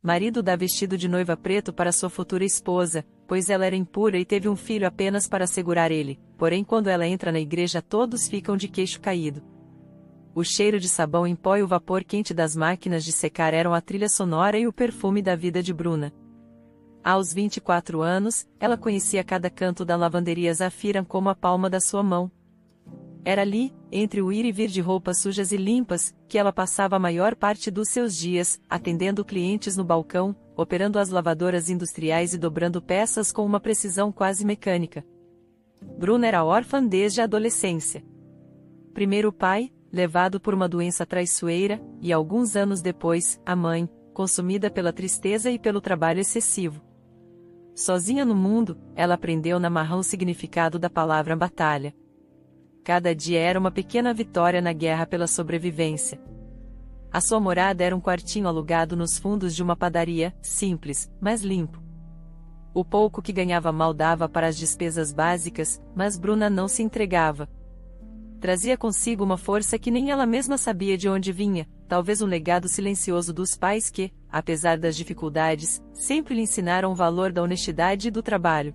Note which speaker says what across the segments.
Speaker 1: marido dá vestido de noiva preto para sua futura esposa, pois ela era impura e teve um filho apenas para segurar ele, porém quando ela entra na igreja todos ficam de queixo caído. O cheiro de sabão em pó e o vapor quente das máquinas de secar eram a trilha sonora e o perfume da vida de Bruna. Aos 24 anos, ela conhecia cada canto da lavanderia Zafira como a palma da sua mão. Era ali, entre o ir e vir de roupas sujas e limpas, que ela passava a maior parte dos seus dias, atendendo clientes no balcão, operando as lavadoras industriais e dobrando peças com uma precisão quase mecânica. Bruna era órfã desde a adolescência. Primeiro o pai, levado por uma doença traiçoeira, e alguns anos depois, a mãe, consumida pela tristeza e pelo trabalho excessivo. Sozinha no mundo, ela aprendeu na marra o significado da palavra batalha. Cada dia era uma pequena vitória na guerra pela sobrevivência. A sua morada era um quartinho alugado nos fundos de uma padaria, simples, mas limpo. O pouco que ganhava mal dava para as despesas básicas, mas Bruna não se entregava. Trazia consigo uma força que nem ela mesma sabia de onde vinha, talvez um legado silencioso dos pais que, apesar das dificuldades, sempre lhe ensinaram o valor da honestidade e do trabalho.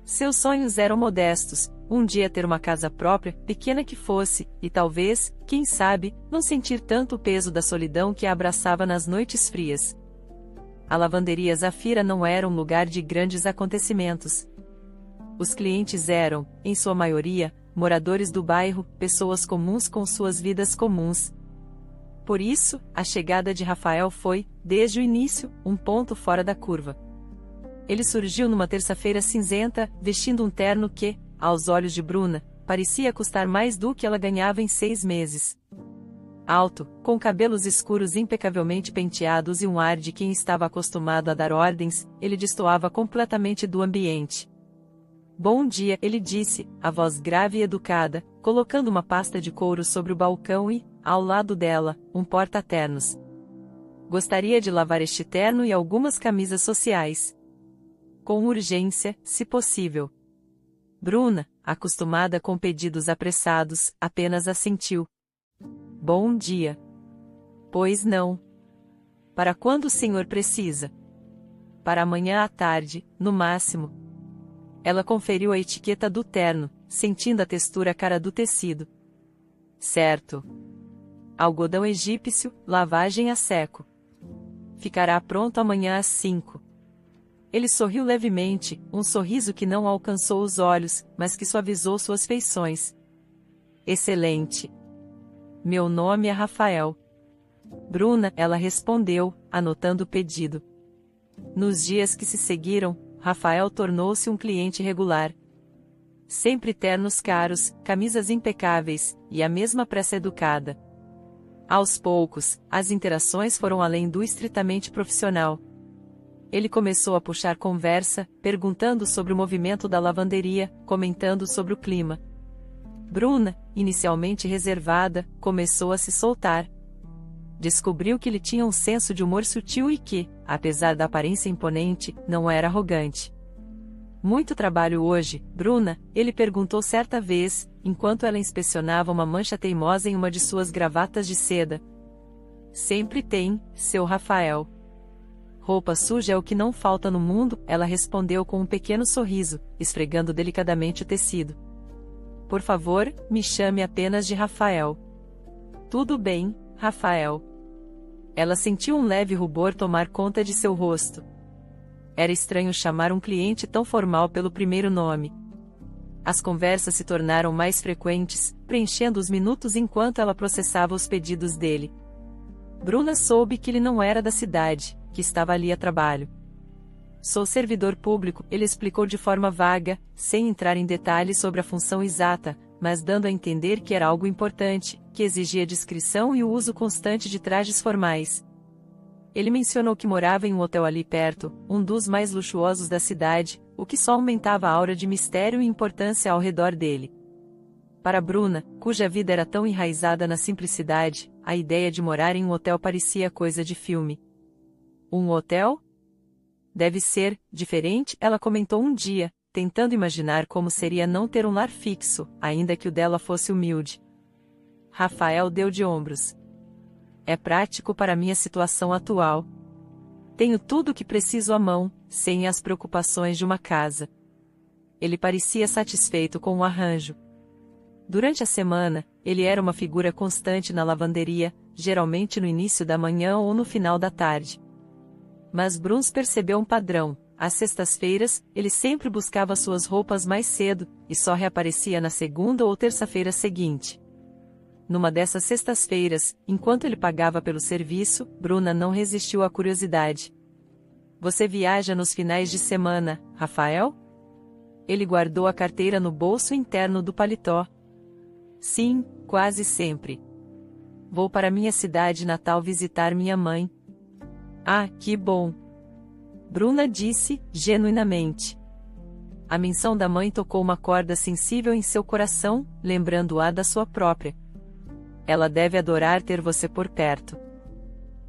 Speaker 1: Seus sonhos eram modestos, um dia ter uma casa própria, pequena que fosse, e talvez, quem sabe, não sentir tanto o peso da solidão que a abraçava nas noites frias. A lavanderia Zafira não era um lugar de grandes acontecimentos. Os clientes eram, em sua maioria, moradores do bairro, pessoas comuns com suas vidas comuns. Por isso, a chegada de Rafael foi, desde o início, um ponto fora da curva. Ele surgiu numa terça-feira cinzenta, vestindo um terno que, aos olhos de Bruna, parecia custar mais do que ela ganhava em 6 meses. Alto, com cabelos escuros impecavelmente penteados e um ar de quem estava acostumado a dar ordens, ele destoava completamente do ambiente. Bom dia, ele disse, a voz grave e educada, colocando uma pasta de couro sobre o balcão e, ao lado dela, um porta-ternos. Gostaria de lavar este terno e algumas camisas sociais. Com urgência, se possível. Bruna, acostumada com pedidos apressados, apenas assentiu. Bom dia. Pois não. Para quando o senhor precisa? Para amanhã à tarde, no máximo. Ela conferiu a etiqueta do terno, sentindo a textura cara do tecido. Certo. Algodão egípcio, lavagem a seco. Ficará pronto amanhã às 5. Ele sorriu levemente, um sorriso que não alcançou os olhos, mas que suavizou suas feições. Excelente. Meu nome é Rafael. Bruna, ela respondeu, anotando o pedido. Nos dias que se seguiram, Rafael tornou-se um cliente regular. Sempre ternos caros, camisas impecáveis, e a mesma pressa educada. Aos poucos, as interações foram além do estritamente profissional. Ele começou a puxar conversa, perguntando sobre o movimento da lavanderia, comentando sobre o clima. Bruna, inicialmente reservada, começou a se soltar. Descobriu que ele tinha um senso de humor sutil e que, apesar da aparência imponente, não era arrogante. Muito trabalho hoje, Bruna? Ele perguntou certa vez, enquanto ela inspecionava uma mancha teimosa em uma de suas gravatas de seda. Sempre tem, seu Rafael. Roupa suja é o que não falta no mundo, ela respondeu com um pequeno sorriso, esfregando delicadamente o tecido. Por favor, me chame apenas de Rafael. Tudo bem, Rafael. Ela sentiu um leve rubor tomar conta de seu rosto. Era estranho chamar um cliente tão formal pelo primeiro nome. As conversas se tornaram mais frequentes, preenchendo os minutos enquanto ela processava os pedidos dele. Bruna soube que ele não era da cidade, que estava ali a trabalho. Sou servidor público, ele explicou de forma vaga, sem entrar em detalhes sobre a função exata, mas dando a entender que era algo importante, que exigia discrição e o uso constante de trajes formais. Ele mencionou que morava em um hotel ali perto, um dos mais luxuosos da cidade, o que só aumentava a aura de mistério e importância ao redor dele. Para Bruna, cuja vida era tão enraizada na simplicidade, a ideia de morar em um hotel parecia coisa de filme. Um hotel? Deve ser diferente, ela comentou um dia, tentando imaginar como seria não ter um lar fixo, ainda que o dela fosse humilde. Rafael deu de ombros. É prático para minha situação atual. Tenho tudo o que preciso à mão, sem as preocupações de uma casa. Ele parecia satisfeito com o arranjo. Durante a semana, ele era uma figura constante na lavanderia, geralmente no início da manhã ou no final da tarde. Mas Bruns percebeu um padrão. Às sextas-feiras, ele sempre buscava suas roupas mais cedo, e só reaparecia na segunda ou terça-feira seguinte. Numa dessas sextas-feiras, enquanto ele pagava pelo serviço, Bruna não resistiu à curiosidade. Você viaja nos finais de semana, Rafael? Ele guardou a carteira no bolso interno do paletó. Sim, quase sempre. Vou para minha cidade natal visitar minha mãe. Ah, que bom! Bruna disse, genuinamente. A menção da mãe tocou uma corda sensível em seu coração, lembrando-a da sua própria. Ela deve adorar ter você por perto.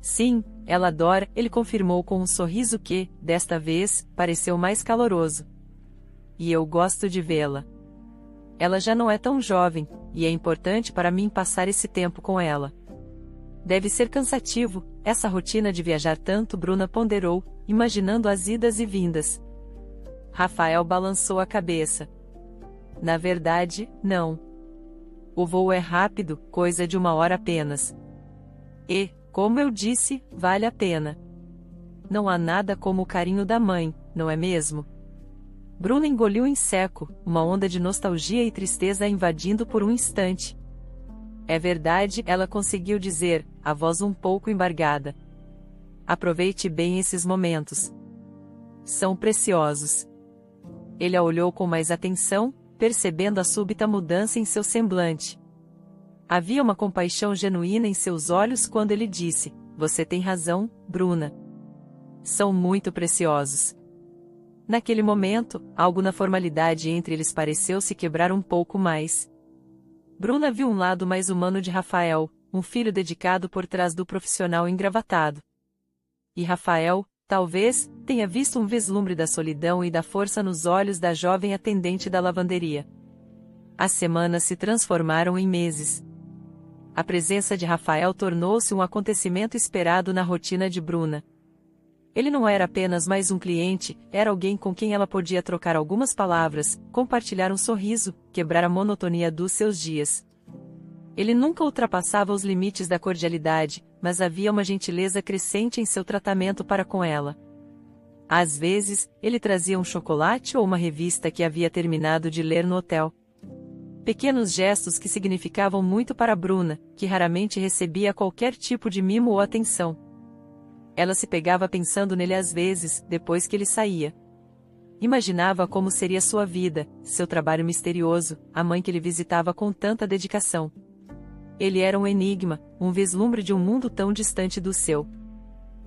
Speaker 1: Sim, ela adora, ele confirmou com um sorriso que, desta vez, pareceu mais caloroso. E eu gosto de vê-la. Ela já não é tão jovem, e é importante para mim passar esse tempo com ela. Deve ser cansativo, essa rotina de viajar tanto, Bruna ponderou, imaginando as idas e vindas. Rafael balançou a cabeça. Na verdade, não. O voo é rápido, coisa de 1 hora apenas. E, como eu disse, vale a pena. Não há nada como o carinho da mãe, não é mesmo? Bruna engoliu em seco, uma onda de nostalgia e tristeza a invadindo por um instante. É verdade, ela conseguiu dizer, a voz um pouco embargada. Aproveite bem esses momentos. São preciosos. Ele a olhou com mais atenção, percebendo a súbita mudança em seu semblante. Havia uma compaixão genuína em seus olhos quando ele disse, você tem razão, Bruna. São muito preciosos. Naquele momento, algo na formalidade entre eles pareceu se quebrar um pouco mais. Bruna viu um lado mais humano de Rafael, um filho dedicado por trás do profissional engravatado. E Rafael, talvez, tenha visto um vislumbre da solidão e da força nos olhos da jovem atendente da lavanderia. As semanas se transformaram em meses. A presença de Rafael tornou-se um acontecimento esperado na rotina de Bruna. Ele não era apenas mais um cliente, era alguém com quem ela podia trocar algumas palavras, compartilhar um sorriso, quebrar a monotonia dos seus dias. Ele nunca ultrapassava os limites da cordialidade, mas havia uma gentileza crescente em seu tratamento para com ela. Às vezes, ele trazia um chocolate ou uma revista que havia terminado de ler no hotel. Pequenos gestos que significavam muito para Bruna, que raramente recebia qualquer tipo de mimo ou atenção. Ela se pegava pensando nele às vezes, depois que ele saía. Imaginava como seria sua vida, seu trabalho misterioso, a mãe que ele visitava com tanta dedicação. Ele era um enigma, um vislumbre de um mundo tão distante do seu.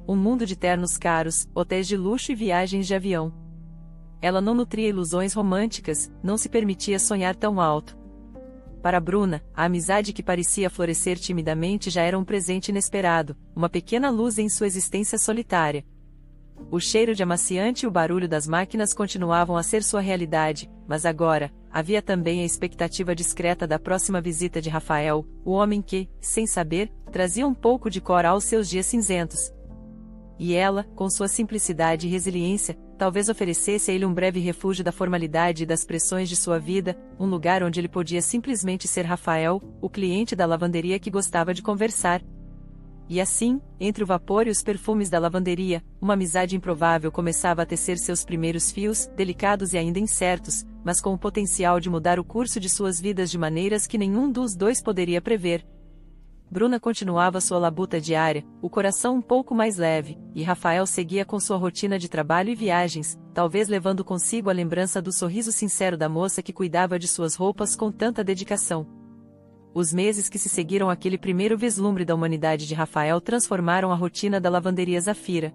Speaker 1: Um mundo de ternos caros, hotéis de luxo e viagens de avião. Ela não nutria ilusões românticas, não se permitia sonhar tão alto. Para Bruna, a amizade que parecia florescer timidamente já era um presente inesperado, uma pequena luz em sua existência solitária. O cheiro de amaciante e o barulho das máquinas continuavam a ser sua realidade, mas agora, havia também a expectativa discreta da próxima visita de Rafael, o homem que, sem saber, trazia um pouco de cor aos seus dias cinzentos. E ela, com sua simplicidade e resiliência, talvez oferecesse a ele um breve refúgio da formalidade e das pressões de sua vida, um lugar onde ele podia simplesmente ser Rafael, o cliente da lavanderia que gostava de conversar. E assim, entre o vapor e os perfumes da lavanderia, uma amizade improvável começava a tecer seus primeiros fios, delicados e ainda incertos, mas com o potencial de mudar o curso de suas vidas de maneiras que nenhum dos dois poderia prever. Bruna continuava sua labuta diária, o coração um pouco mais leve, e Rafael seguia com sua rotina de trabalho e viagens, talvez levando consigo a lembrança do sorriso sincero da moça que cuidava de suas roupas com tanta dedicação. Os meses que se seguiram àquele primeiro vislumbre da humanidade de Rafael transformaram a rotina da lavanderia Zafira.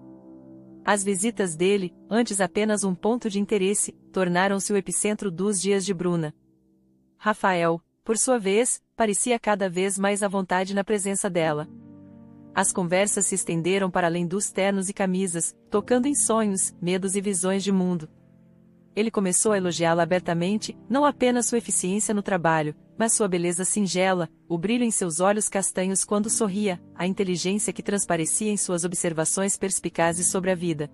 Speaker 1: As visitas dele, antes apenas um ponto de interesse, tornaram-se o epicentro dos dias de Bruna. Rafael, por sua vez, parecia cada vez mais à vontade na presença dela. As conversas se estenderam para além dos ternos e camisas, tocando em sonhos, medos e visões de mundo. Ele começou a elogiá-la abertamente, não apenas sua eficiência no trabalho, Mas sua beleza singela, o brilho em seus olhos castanhos quando sorria, a inteligência que transparecia em suas observações perspicazes sobre a vida.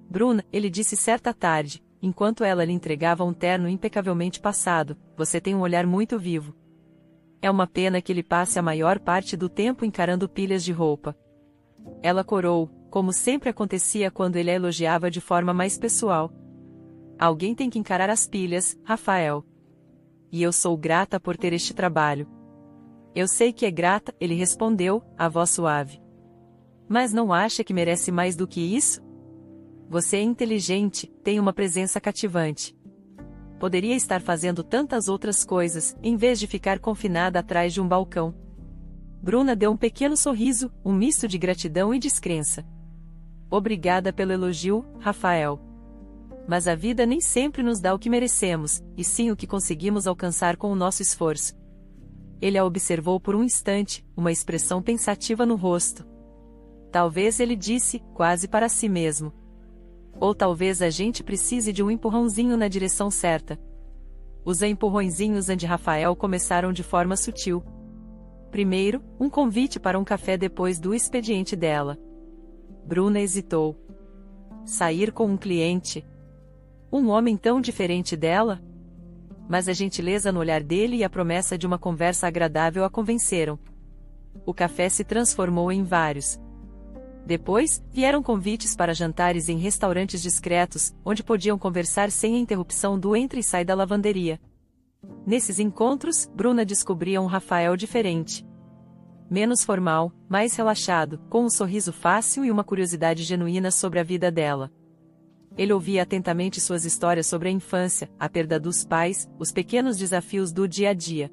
Speaker 1: Bruna, ele disse certa tarde, enquanto ela lhe entregava um terno impecavelmente passado, você tem um olhar muito vivo. É uma pena que ele passe a maior parte do tempo encarando pilhas de roupa. Ela corou, como sempre acontecia quando ele a elogiava de forma mais pessoal. Alguém tem que encarar as pilhas, Rafael. E eu sou grata por ter este trabalho. Eu sei que é grata, ele respondeu, a voz suave. Mas não acha que merece mais do que isso? Você é inteligente, tem uma presença cativante. Poderia estar fazendo tantas outras coisas, em vez de ficar confinada atrás de um balcão. Bruna deu um pequeno sorriso, um misto de gratidão e descrença. Obrigada pelo elogio, Rafael. Mas a vida nem sempre nos dá o que merecemos, e sim o que conseguimos alcançar com o nosso esforço. Ele a observou por um instante, uma expressão pensativa no rosto. Talvez ele disse, quase para si mesmo. Ou talvez a gente precise de um empurrãozinho na direção certa. Os empurrõezinhos de Rafael começaram de forma sutil. Primeiro, um convite para um café depois do expediente dela. Bruna hesitou. Sair com um cliente? Um homem tão diferente dela? Mas a gentileza no olhar dele e a promessa de uma conversa agradável a convenceram. O café se transformou em vários. Depois, vieram convites para jantares em restaurantes discretos, onde podiam conversar sem a interrupção do entra e sai da lavanderia. Nesses encontros, Bruna descobria um Rafael diferente. Menos formal, mais relaxado, com um sorriso fácil e uma curiosidade genuína sobre a vida dela. Ele ouvia atentamente suas histórias sobre a infância, a perda dos pais, os pequenos desafios do dia a dia.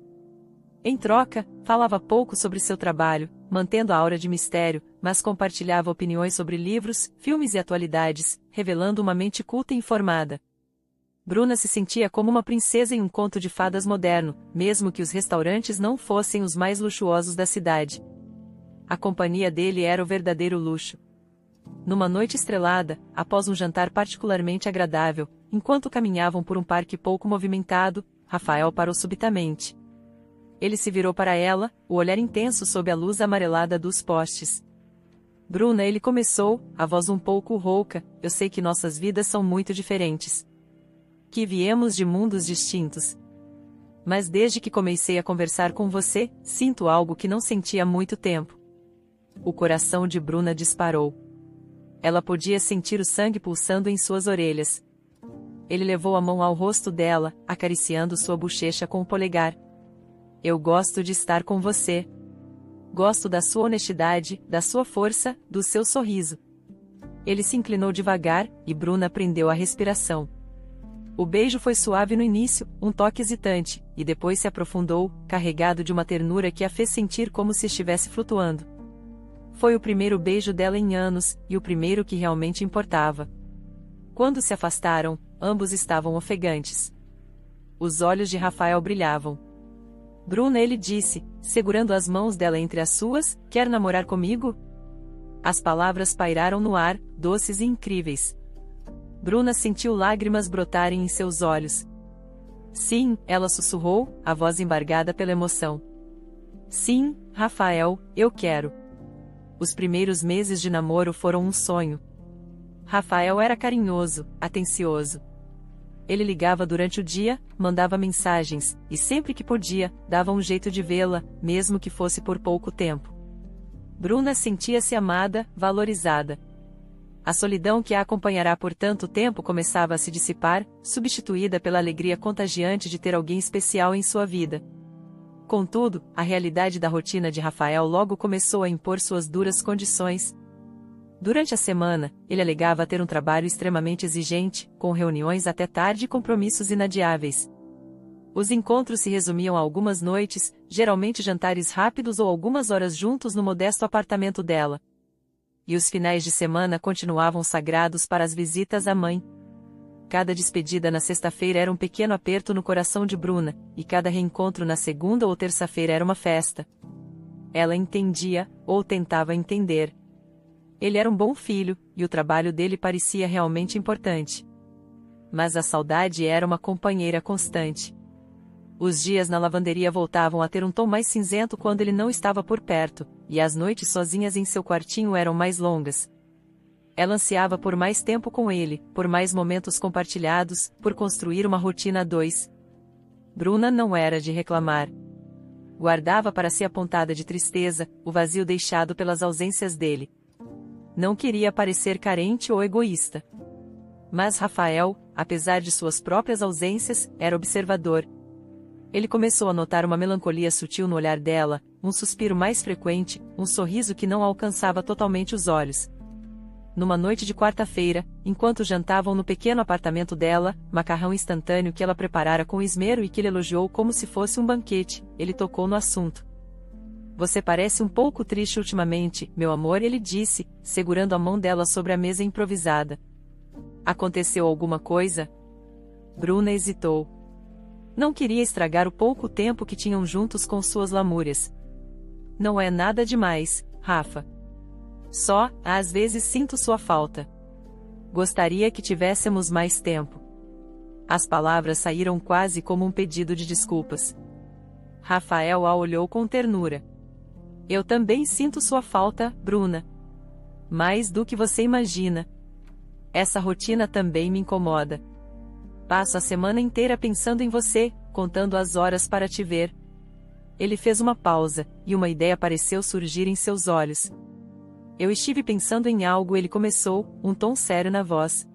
Speaker 1: Em troca, falava pouco sobre seu trabalho, mantendo a aura de mistério, mas compartilhava opiniões sobre livros, filmes e atualidades, revelando uma mente culta e informada. Bruna se sentia como uma princesa em um conto de fadas moderno, mesmo que os restaurantes não fossem os mais luxuosos da cidade. A companhia dele era o verdadeiro luxo. Numa noite estrelada, após um jantar particularmente agradável, enquanto caminhavam por um parque pouco movimentado, Rafael parou subitamente. Ele se virou para ela, o olhar intenso sob a luz amarelada dos postes. Bruna, ele começou, a voz um pouco rouca, eu sei que nossas vidas são muito diferentes. Que viemos de mundos distintos. Mas desde que comecei a conversar com você, sinto algo que não sentia há muito tempo. O coração de Bruna disparou. Ela podia sentir o sangue pulsando em suas orelhas. Ele levou a mão ao rosto dela, acariciando sua bochecha com o polegar. Eu gosto de estar com você. Gosto da sua honestidade, da sua força, do seu sorriso. Ele se inclinou devagar, e Bruna prendeu a respiração. O beijo foi suave no início, um toque hesitante, e depois se aprofundou, carregado de uma ternura que a fez sentir como se estivesse flutuando. Foi o primeiro beijo dela em anos, e o primeiro que realmente importava. Quando se afastaram, ambos estavam ofegantes. Os olhos de Rafael brilhavam. Bruna, ele disse, segurando as mãos dela entre as suas, quer namorar comigo? As palavras pairaram no ar, doces e incríveis. Bruna sentiu lágrimas brotarem em seus olhos. Sim, ela sussurrou, a voz embargada pela emoção. Sim, Rafael, eu quero. Os primeiros meses de namoro foram um sonho. Rafael era carinhoso, atencioso. Ele ligava durante o dia, mandava mensagens, e sempre que podia, dava um jeito de vê-la, mesmo que fosse por pouco tempo. Bruna sentia-se amada, valorizada. A solidão que a acompanhará por tanto tempo começava a se dissipar, substituída pela alegria contagiante de ter alguém especial em sua vida. Contudo, a realidade da rotina de Rafael logo começou a impor suas duras condições. Durante a semana, ele alegava ter um trabalho extremamente exigente, com reuniões até tarde e compromissos inadiáveis. Os encontros se resumiam a algumas noites, geralmente jantares rápidos ou algumas horas juntos no modesto apartamento dela. E os finais de semana continuavam sagrados para as visitas à mãe. Cada despedida na sexta-feira era um pequeno aperto no coração de Bruna, e cada reencontro na segunda ou terça-feira era uma festa. Ela entendia, ou tentava entender. Ele era um bom filho, e o trabalho dele parecia realmente importante. Mas a saudade era uma companheira constante. Os dias na lavanderia voltavam a ter um tom mais cinzento quando ele não estava por perto, e as noites sozinhas em seu quartinho eram mais longas. Ela ansiava por mais tempo com ele, por mais momentos compartilhados, por construir uma rotina a dois. Bruna não era de reclamar. Guardava para si a pontada de tristeza, o vazio deixado pelas ausências dele. Não queria parecer carente ou egoísta. Mas Rafael, apesar de suas próprias ausências, era observador. Ele começou a notar uma melancolia sutil no olhar dela, um suspiro mais frequente, um sorriso que não alcançava totalmente os olhos. Numa noite de quarta-feira, enquanto jantavam no pequeno apartamento dela, macarrão instantâneo que ela preparara com esmero e que ele elogiou como se fosse um banquete, ele tocou no assunto. Você parece um pouco triste ultimamente, meu amor, ele disse, segurando a mão dela sobre a mesa improvisada. Aconteceu alguma coisa? Bruna hesitou. Não queria estragar o pouco tempo que tinham juntos com suas lamúrias. Não é nada demais, Rafa. Só, às vezes sinto sua falta. Gostaria que tivéssemos mais tempo. As palavras saíram quase como um pedido de desculpas. Rafael a olhou com ternura. Eu também sinto sua falta, Bruna. Mais do que você imagina. Essa rotina também me incomoda. Passo a semana inteira pensando em você, contando as horas para te ver. Ele fez uma pausa, e uma ideia pareceu surgir em seus olhos. Eu estive pensando em algo, ele começou, um tom sério na voz.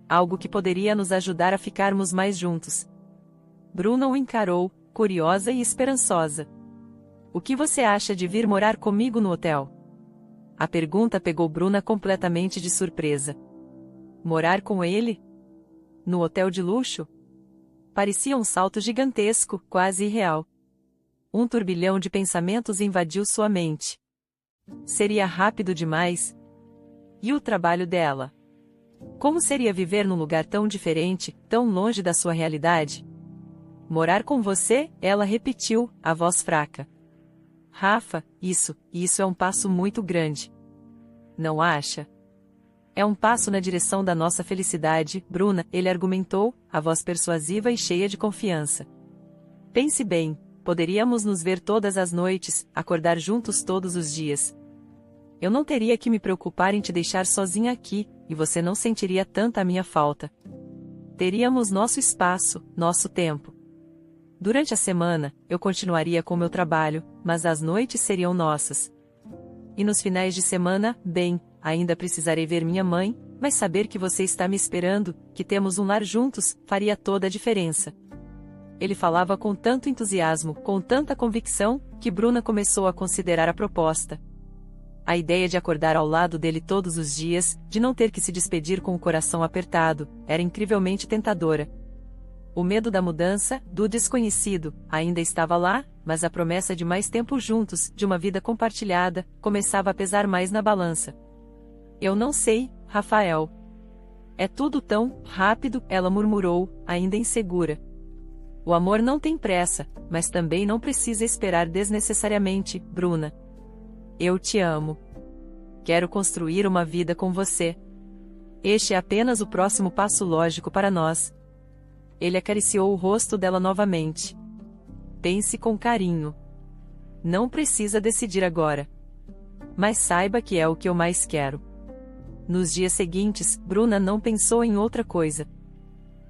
Speaker 1: Algo que poderia nos ajudar a ficarmos mais juntos. Bruna o encarou, curiosa e esperançosa. O que você acha de vir morar comigo no hotel? A pergunta pegou Bruna completamente de surpresa. Morar com ele? No hotel de luxo? Parecia um salto gigantesco, quase irreal. Um turbilhão de pensamentos invadiu sua mente. Seria rápido demais? E o trabalho dela? Como seria viver num lugar tão diferente, tão longe da sua realidade? Morar com você, ela repetiu, a voz fraca. Rafa, isso é um passo muito grande. Não acha? É um passo na direção da nossa felicidade, Bruna, ele argumentou, a voz persuasiva e cheia de confiança. Pense bem, poderíamos nos ver todas as noites, acordar juntos todos os dias. Eu não teria que me preocupar em te deixar sozinha aqui, e você não sentiria tanta a minha falta. Teríamos nosso espaço, nosso tempo. Durante a semana, eu continuaria com meu trabalho, mas as noites seriam nossas. E nos finais de semana, bem, ainda precisarei ver minha mãe, mas saber que você está me esperando, que temos um lar juntos, faria toda a diferença. Ele falava com tanto entusiasmo, com tanta convicção, que Bruna começou a considerar a proposta. A ideia de acordar ao lado dele todos os dias, de não ter que se despedir com o coração apertado, era incrivelmente tentadora. O medo da mudança, do desconhecido, ainda estava lá, mas a promessa de mais tempo juntos, de uma vida compartilhada, começava a pesar mais na balança. Eu não sei, Rafael. É tudo tão rápido, ela murmurou, ainda insegura. O amor não tem pressa, mas também não precisa esperar desnecessariamente, Bruna. Eu te amo. Quero construir uma vida com você. Este é apenas o próximo passo lógico para nós. Ele acariciou o rosto dela novamente. Pense com carinho. Não precisa decidir agora. Mas saiba que é o que eu mais quero. Nos dias seguintes, Bruna não pensou em outra coisa.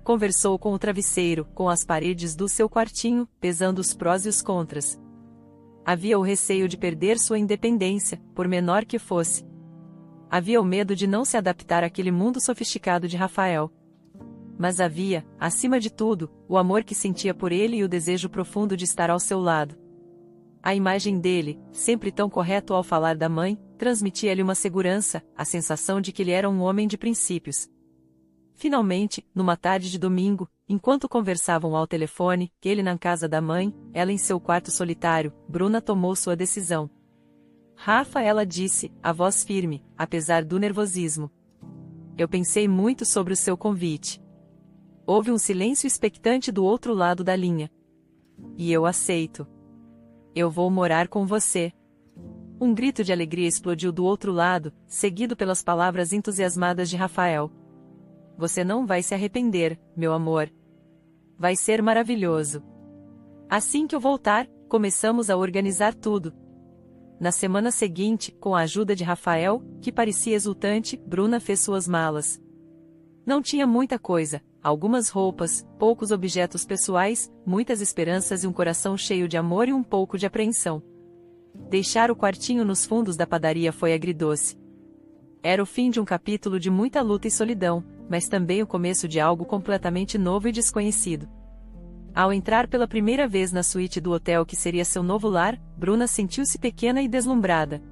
Speaker 1: Conversou com o travesseiro, com as paredes do seu quartinho, pesando os prós e os contras. Havia o receio de perder sua independência, por menor que fosse. Havia o medo de não se adaptar àquele mundo sofisticado de Rafael. Mas havia, acima de tudo, o amor que sentia por ele e o desejo profundo de estar ao seu lado. A imagem dele, sempre tão correto ao falar da mãe, transmitia-lhe uma segurança, a sensação de que ele era um homem de princípios. Finalmente, numa tarde de domingo, enquanto conversavam ao telefone, ele na casa da mãe, ela em seu quarto solitário, Bruna tomou sua decisão. Rafa, ela disse, a voz firme, apesar do nervosismo. Eu pensei muito sobre o seu convite. Houve um silêncio expectante do outro lado da linha. E eu aceito. Eu vou morar com você. Um grito de alegria explodiu do outro lado, seguido pelas palavras entusiasmadas de Rafael. Você não vai se arrepender, meu amor. Vai ser maravilhoso. Assim que eu voltar, começamos a organizar tudo. Na semana seguinte, com a ajuda de Rafael, que parecia exultante, Bruna fez suas malas. Não tinha muita coisa, algumas roupas, poucos objetos pessoais, muitas esperanças e um coração cheio de amor e um pouco de apreensão. Deixar o quartinho nos fundos da padaria foi agridoce. Era o fim de um capítulo de muita luta e solidão, mas também o começo de algo completamente novo e desconhecido. Ao entrar pela primeira vez na suíte do hotel que seria seu novo lar, Bruna sentiu-se pequena e deslumbrada.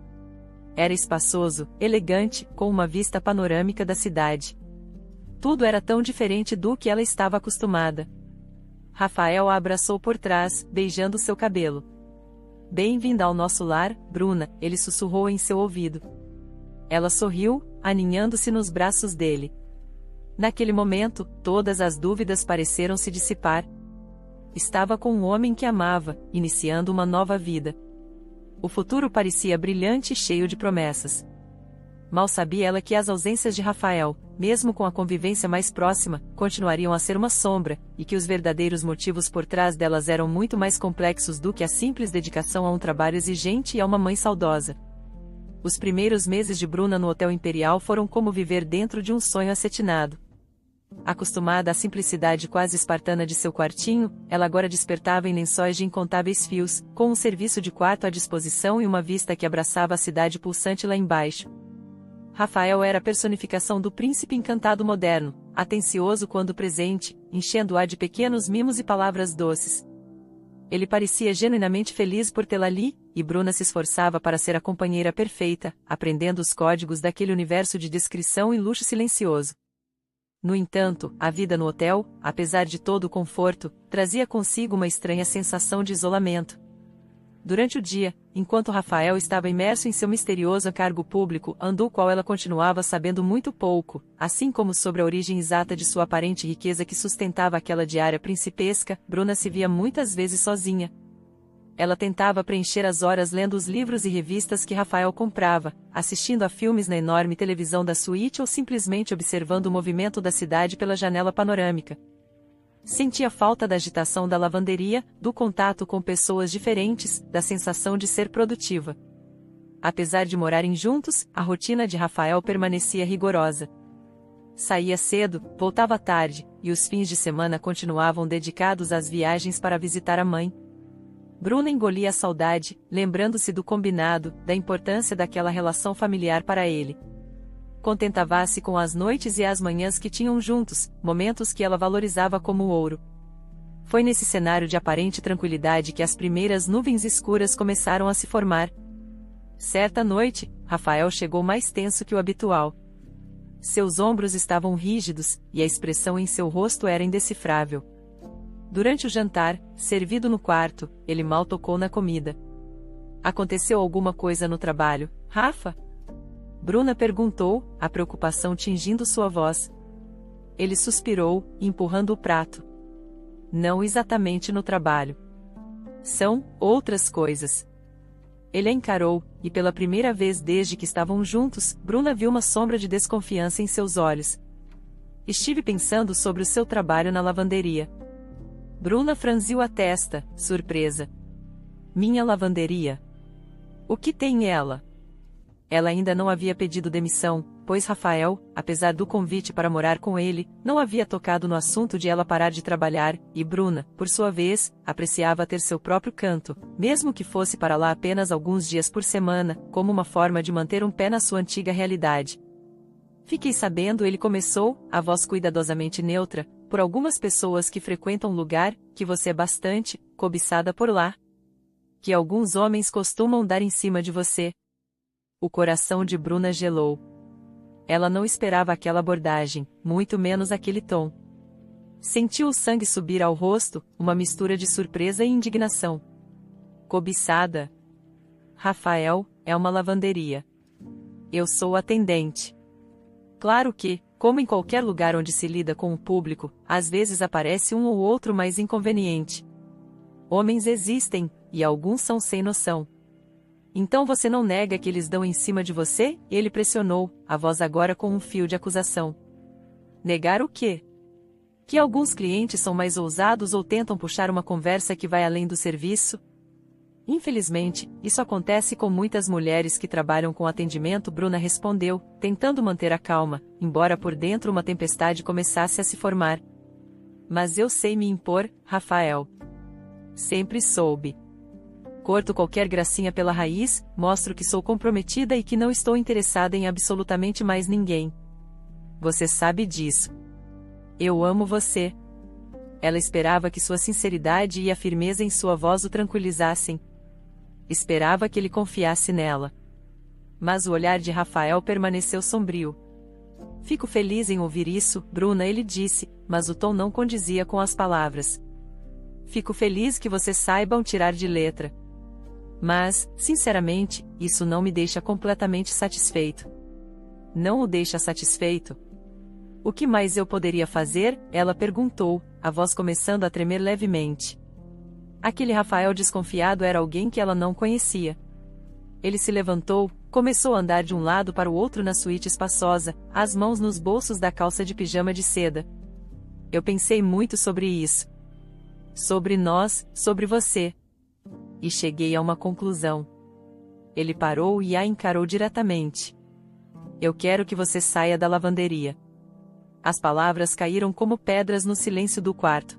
Speaker 1: Era espaçoso, elegante, com uma vista panorâmica da cidade. Tudo era tão diferente do que ela estava acostumada. Rafael a abraçou por trás, beijando seu cabelo. "Bem-vinda ao nosso lar, Bruna", ele sussurrou em seu ouvido. Ela sorriu, aninhando-se nos braços dele. Naquele momento, todas as dúvidas pareceram se dissipar. Estava com um homem que amava, iniciando uma nova vida. O futuro parecia brilhante e cheio de promessas. Mal sabia ela que as ausências de Rafael, mesmo com a convivência mais próxima, continuariam a ser uma sombra, e que os verdadeiros motivos por trás delas eram muito mais complexos do que a simples dedicação a um trabalho exigente e a uma mãe saudosa. Os primeiros meses de Bruna no Hotel Imperial foram como viver dentro de um sonho acetinado. Acostumada à simplicidade quase espartana de seu quartinho, ela agora despertava em lençóis de incontáveis fios, com um serviço de quarto à disposição e uma vista que abraçava a cidade pulsante lá embaixo. Rafael era a personificação do príncipe encantado moderno, atencioso quando presente, enchendo-a de pequenos mimos e palavras doces. Ele parecia genuinamente feliz por tê-la ali, e Bruna se esforçava para ser a companheira perfeita, aprendendo os códigos daquele universo de discrição e luxo silencioso. No entanto, a vida no hotel, apesar de todo o conforto, trazia consigo uma estranha sensação de isolamento. Durante o dia, enquanto Rafael estava imerso em seu misterioso cargo público, do qual ela continuava sabendo muito pouco, assim como sobre a origem exata de sua aparente riqueza que sustentava aquela diária principesca, Bruna se via muitas vezes sozinha. Ela tentava preencher as horas lendo os livros e revistas que Rafael comprava, assistindo a filmes na enorme televisão da suíte ou simplesmente observando o movimento da cidade pela janela panorâmica. Sentia falta da agitação da lavanderia, do contato com pessoas diferentes, da sensação de ser produtiva. Apesar de morarem juntos, a rotina de Rafael permanecia rigorosa. Saía cedo, voltava tarde, e os fins de semana continuavam dedicados às viagens para visitar a mãe. Bruna engolia a saudade, lembrando-se do combinado, da importância daquela relação familiar para ele. Contentava-se com as noites e as manhãs que tinham juntos, momentos que ela valorizava como ouro. Foi nesse cenário de aparente tranquilidade que as primeiras nuvens escuras começaram a se formar. Certa noite, Rafael chegou mais tenso que o habitual. Seus ombros estavam rígidos, e a expressão em seu rosto era indecifrável. Durante o jantar, servido no quarto, ele mal tocou na comida. "Aconteceu alguma coisa no trabalho, Rafa?" Bruna perguntou, a preocupação tingindo sua voz. Ele suspirou, empurrando o prato. "Não exatamente no trabalho. São outras coisas." Ele a encarou, e pela primeira vez desde que estavam juntos, Bruna viu uma sombra de desconfiança em seus olhos. "Estive pensando sobre o seu trabalho na lavanderia." Bruna franziu a testa, surpresa. "Minha lavanderia? O que tem ela?" Ela ainda não havia pedido demissão, pois Rafael, apesar do convite para morar com ele, não havia tocado no assunto de ela parar de trabalhar, e Bruna, por sua vez, apreciava ter seu próprio canto, mesmo que fosse para lá apenas alguns dias por semana, como uma forma de manter um pé na sua antiga realidade. "Fiquei sabendo", ele começou, a voz cuidadosamente neutra, "por algumas pessoas que frequentam o lugar, que você é bastante cobiçada por lá. Que alguns homens costumam dar em cima de você." O coração de Bruna gelou. Ela não esperava aquela abordagem, muito menos aquele tom. Sentiu o sangue subir ao rosto, uma mistura de surpresa e indignação. "Cobiçada? Rafael, é uma lavanderia. Eu sou atendente." Claro que, como em qualquer lugar onde se lida com o público, às vezes aparece um ou outro mais inconveniente. Homens existem, e alguns são sem noção. "Então você não nega que eles dão em cima de você?" Ele pressionou, a voz agora com um fio de acusação. "Negar o quê?" Que alguns clientes são mais ousados ou tentam puxar uma conversa que vai além do serviço? Infelizmente, isso acontece com muitas mulheres que trabalham com atendimento, Bruna respondeu, tentando manter a calma, embora por dentro uma tempestade começasse a se formar. Mas eu sei me impor, Rafael. Sempre soube. Corto qualquer gracinha pela raiz, mostro que sou comprometida e que não estou interessada em absolutamente mais ninguém. Você sabe disso. Eu amo você. Ela esperava que sua sinceridade e a firmeza em sua voz o tranquilizassem. Esperava que ele confiasse nela. Mas o olhar de Rafael permaneceu sombrio. Fico feliz em ouvir isso, Bruna, ele disse, mas o tom não condizia com as palavras. Fico feliz que vocês saibam tirar de letra. Mas, sinceramente, isso não me deixa completamente satisfeito. Não o deixa satisfeito? O que mais eu poderia fazer? Ela perguntou, a voz começando a tremer levemente. Aquele Rafael desconfiado era alguém que ela não conhecia. Ele se levantou, começou a andar de um lado para o outro na suíte espaçosa, as mãos nos bolsos da calça de pijama de seda. Eu pensei muito sobre isso. Sobre nós, sobre você. E cheguei a uma conclusão. Ele parou e a encarou diretamente. Eu quero que você saia da lavanderia. As palavras caíram como pedras no silêncio do quarto.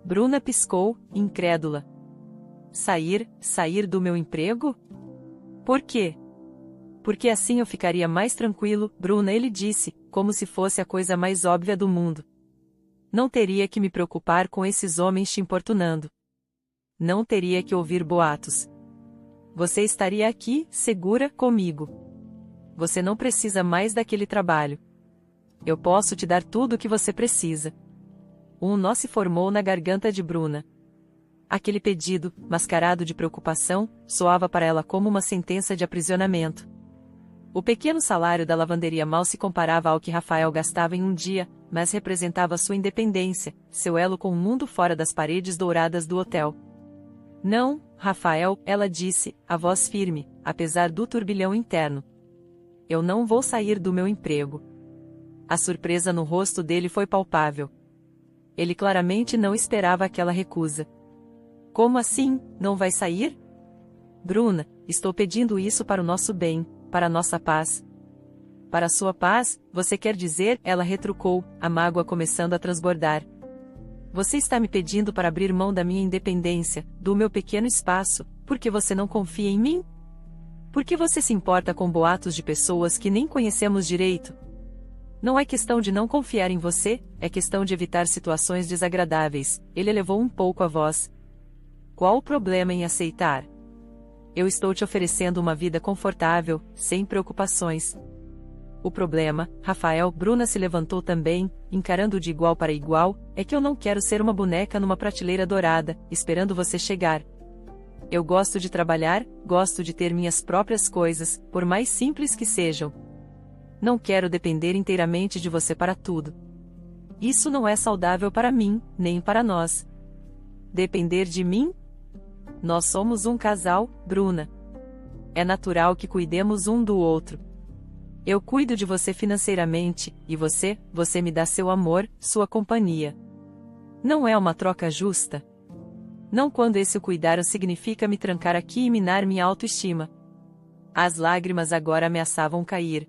Speaker 1: Bruna piscou, incrédula. Sair do meu emprego? Por quê? Porque assim eu ficaria mais tranquilo, Bruna, ele disse, como se fosse a coisa mais óbvia do mundo. Não teria que me preocupar com esses homens te importunando. Não teria que ouvir boatos. Você estaria aqui, segura, comigo. Você não precisa mais daquele trabalho. Eu posso te dar tudo o que você precisa. Um nó se formou na garganta de Bruna. Aquele pedido, mascarado de preocupação, soava para ela como uma sentença de aprisionamento. O pequeno salário da lavanderia mal se comparava ao que Rafael gastava em um dia, mas representava sua independência, seu elo com o mundo fora das paredes douradas do hotel. Não, Rafael, ela disse, a voz firme, apesar do turbilhão interno. Eu não vou sair do meu emprego. A surpresa no rosto dele foi palpável. Ele claramente não esperava aquela recusa. Como assim, não vai sair? Bruna, estou pedindo isso para o nosso bem, para a nossa paz. Para a sua paz, você quer dizer? Ela retrucou, a mágoa começando a transbordar. Você está me pedindo para abrir mão da minha independência, do meu pequeno espaço, porque você não confia em mim? Porque você se importa com boatos de pessoas que nem conhecemos direito? Não é questão de não confiar em você, é questão de evitar situações desagradáveis. Ele elevou um pouco a voz. Qual o problema em aceitar? Eu estou te oferecendo uma vida confortável, sem preocupações. O problema, Rafael, Bruna se levantou também, encarando de igual para igual, é que eu não quero ser uma boneca numa prateleira dourada, esperando você chegar. Eu gosto de trabalhar, gosto de ter minhas próprias coisas, por mais simples que sejam. Não quero depender inteiramente de você para tudo. Isso não é saudável para mim, nem para nós. Depender de mim? Nós somos um casal, Bruna. É natural que cuidemos um do outro. Eu cuido de você financeiramente, e você me dá seu amor, sua companhia. Não é uma troca justa? Não quando esse cuidar significa me trancar aqui e minar minha autoestima. As lágrimas agora ameaçavam cair.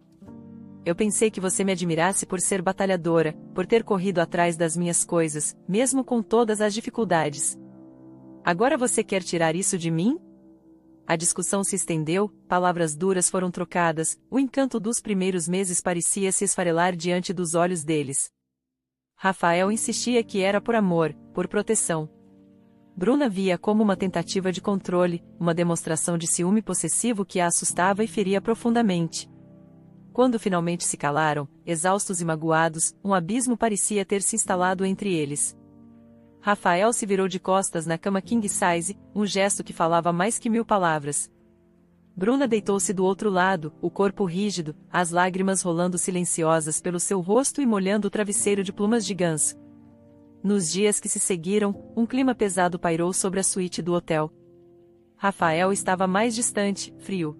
Speaker 1: Eu pensei que você me admirasse por ser batalhadora, por ter corrido atrás das minhas coisas, mesmo com todas as dificuldades. Agora você quer tirar isso de mim? A discussão se estendeu, palavras duras foram trocadas, o encanto dos primeiros meses parecia se esfarelar diante dos olhos deles. Rafael insistia que era por amor, por proteção. Bruna via como uma tentativa de controle, uma demonstração de ciúme possessivo que a assustava e feria profundamente. Quando finalmente se calaram, exaustos e magoados, um abismo parecia ter se instalado entre eles. Rafael se virou de costas na cama king size, um gesto que falava mais que 1000 palavras. Bruna deitou-se do outro lado, o corpo rígido, as lágrimas rolando silenciosas pelo seu rosto e molhando o travesseiro de plumas de ganso. Nos dias que se seguiram, um clima pesado pairou sobre a suíte do hotel. Rafael estava mais distante, frio.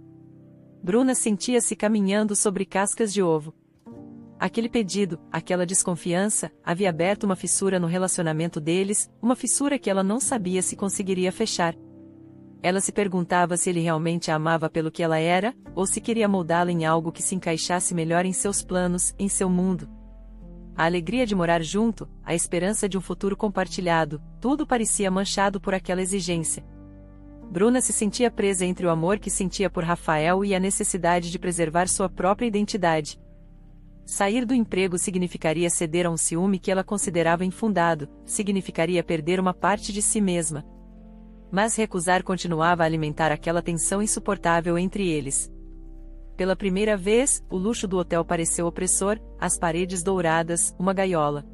Speaker 1: Bruna sentia-se caminhando sobre cascas de ovo. Aquele pedido, aquela desconfiança, havia aberto uma fissura no relacionamento deles, uma fissura que ela não sabia se conseguiria fechar. Ela se perguntava se ele realmente a amava pelo que ela era, ou se queria moldá-la em algo que se encaixasse melhor em seus planos, em seu mundo. A alegria de morar junto, a esperança de um futuro compartilhado, tudo parecia manchado por aquela exigência. Bruna se sentia presa entre o amor que sentia por Rafael e a necessidade de preservar sua própria identidade. Sair do emprego significaria ceder a um ciúme que ela considerava infundado, significaria perder uma parte de si mesma. Mas recusar continuava a alimentar aquela tensão insuportável entre eles. Pela primeira vez, o luxo do hotel pareceu opressor, as paredes douradas, uma gaiola.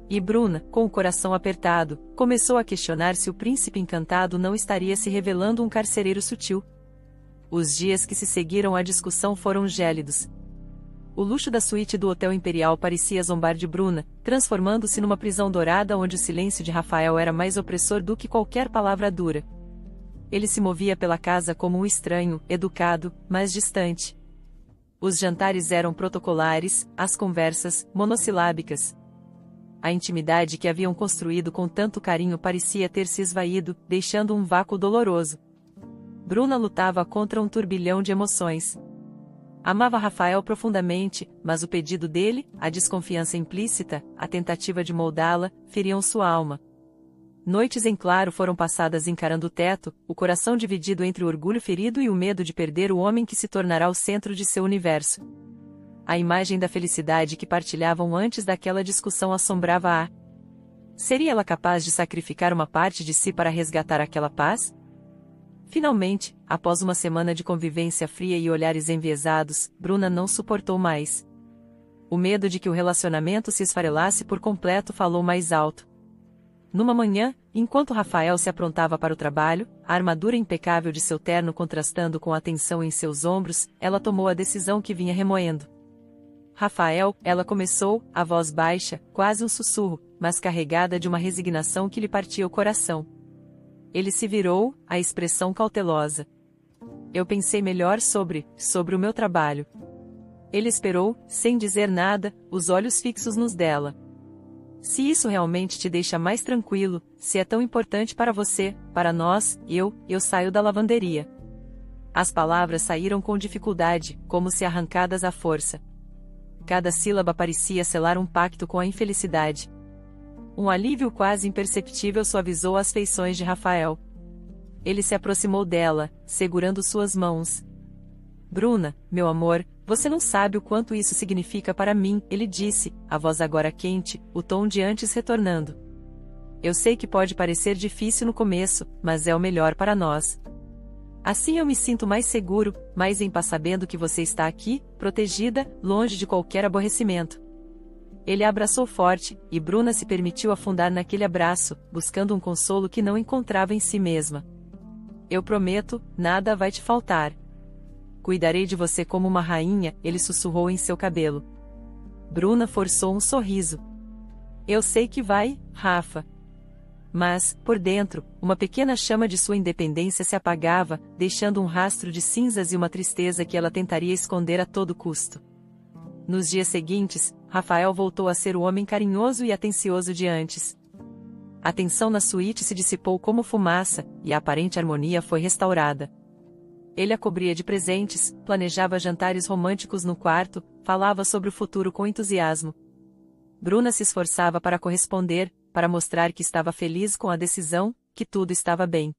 Speaker 1: E Bruna, com o coração apertado, começou a questionar se o príncipe encantado não estaria se revelando um carcereiro sutil. Os dias que se seguiram à discussão foram gélidos. O luxo da suíte do Hotel Imperial parecia zombar de Bruna, transformando-se numa prisão dourada onde o silêncio de Rafael era mais opressor do que qualquer palavra dura. Ele se movia pela casa como um estranho, educado, mas distante. Os jantares eram protocolares, as conversas, monossilábicas. A intimidade que haviam construído com tanto carinho parecia ter se esvaído, deixando um vácuo doloroso. Bruna lutava contra um turbilhão de emoções. Amava Rafael profundamente, mas o pedido dele, a desconfiança implícita, a tentativa de moldá-la, feriam sua alma. Noites em claro foram passadas encarando o teto, o coração dividido entre o orgulho ferido e o medo de perder o homem que se tornará o centro de seu universo. A imagem da felicidade que partilhavam antes daquela discussão assombrava-a. Seria ela capaz de sacrificar uma parte de si para resgatar aquela paz? Finalmente, após uma semana de convivência fria e olhares enviesados, Bruna não suportou mais. O medo de que o relacionamento se esfarelasse por completo falou mais alto. Numa manhã, enquanto Rafael se aprontava para o trabalho, a armadura impecável de seu terno contrastando com a tensão em seus ombros, ela tomou a decisão que vinha remoendo. Rafael, ela começou, a voz baixa, quase um sussurro, mas carregada de uma resignação que lhe partia o coração. Ele se virou, a expressão cautelosa. Eu pensei melhor sobre o meu trabalho. Ele esperou, sem dizer nada, os olhos fixos nos dela. Se isso realmente te deixa mais tranquilo, se é tão importante para você, para nós, eu saio da lavanderia. As palavras saíram com dificuldade, como se arrancadas à força. Cada sílaba parecia selar um pacto com a infelicidade. Um alívio quase imperceptível suavizou as feições de Rafael. Ele se aproximou dela, segurando suas mãos. Bruna, meu amor, você não sabe o quanto isso significa para mim, ele disse, a voz agora quente, o tom de antes retornando. Eu sei que pode parecer difícil no começo, mas é o melhor para nós. Assim eu me sinto mais seguro, mais em paz sabendo que você está aqui, protegida, longe de qualquer aborrecimento. Ele a abraçou forte, e Bruna se permitiu afundar naquele abraço, buscando um consolo que não encontrava em si mesma. Eu prometo, nada vai te faltar. Cuidarei de você como uma rainha, ele sussurrou em seu cabelo. Bruna forçou um sorriso. Eu sei que vai, Rafa. Mas, por dentro, uma pequena chama de sua independência se apagava, deixando um rastro de cinzas e uma tristeza que ela tentaria esconder a todo custo. Nos dias seguintes, Rafael voltou a ser o homem carinhoso e atencioso de antes. A tensão na suíte se dissipou como fumaça, e a aparente harmonia foi restaurada. Ele a cobria de presentes, planejava jantares românticos no quarto, falava sobre o futuro com entusiasmo. Bruna se esforçava para corresponder, para mostrar que estava feliz com a decisão, que tudo estava bem.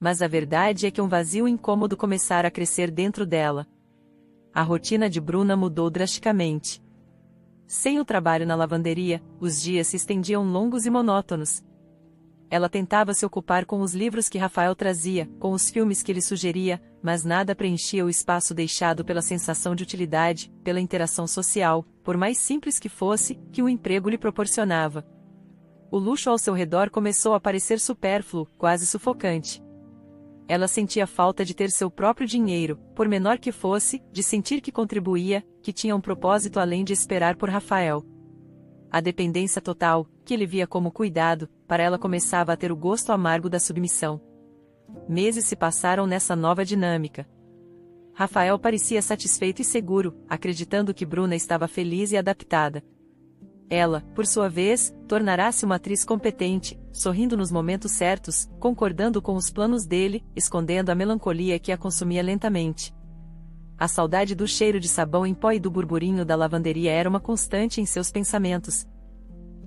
Speaker 1: Mas a verdade é que um vazio incômodo começara a crescer dentro dela. A rotina de Bruna mudou drasticamente. Sem o trabalho na lavanderia, os dias se estendiam longos e monótonos. Ela tentava se ocupar com os livros que Rafael trazia, com os filmes que ele sugeria, mas nada preenchia o espaço deixado pela sensação de utilidade, pela interação social, por mais simples que fosse, que o emprego lhe proporcionava. O luxo ao seu redor começou a parecer supérfluo, quase sufocante. Ela sentia falta de ter seu próprio dinheiro, por menor que fosse, de sentir que contribuía, que tinha um propósito além de esperar por Rafael. A dependência total, que ele via como cuidado, para ela começava a ter o gosto amargo da submissão. Meses se passaram nessa nova dinâmica. Rafael parecia satisfeito e seguro, acreditando que Bruna estava feliz e adaptada. Ela, por sua vez, tornará-se uma atriz competente, sorrindo nos momentos certos, concordando com os planos dele, escondendo a melancolia que a consumia lentamente. A saudade do cheiro de sabão em pó e do burburinho da lavanderia era uma constante em seus pensamentos.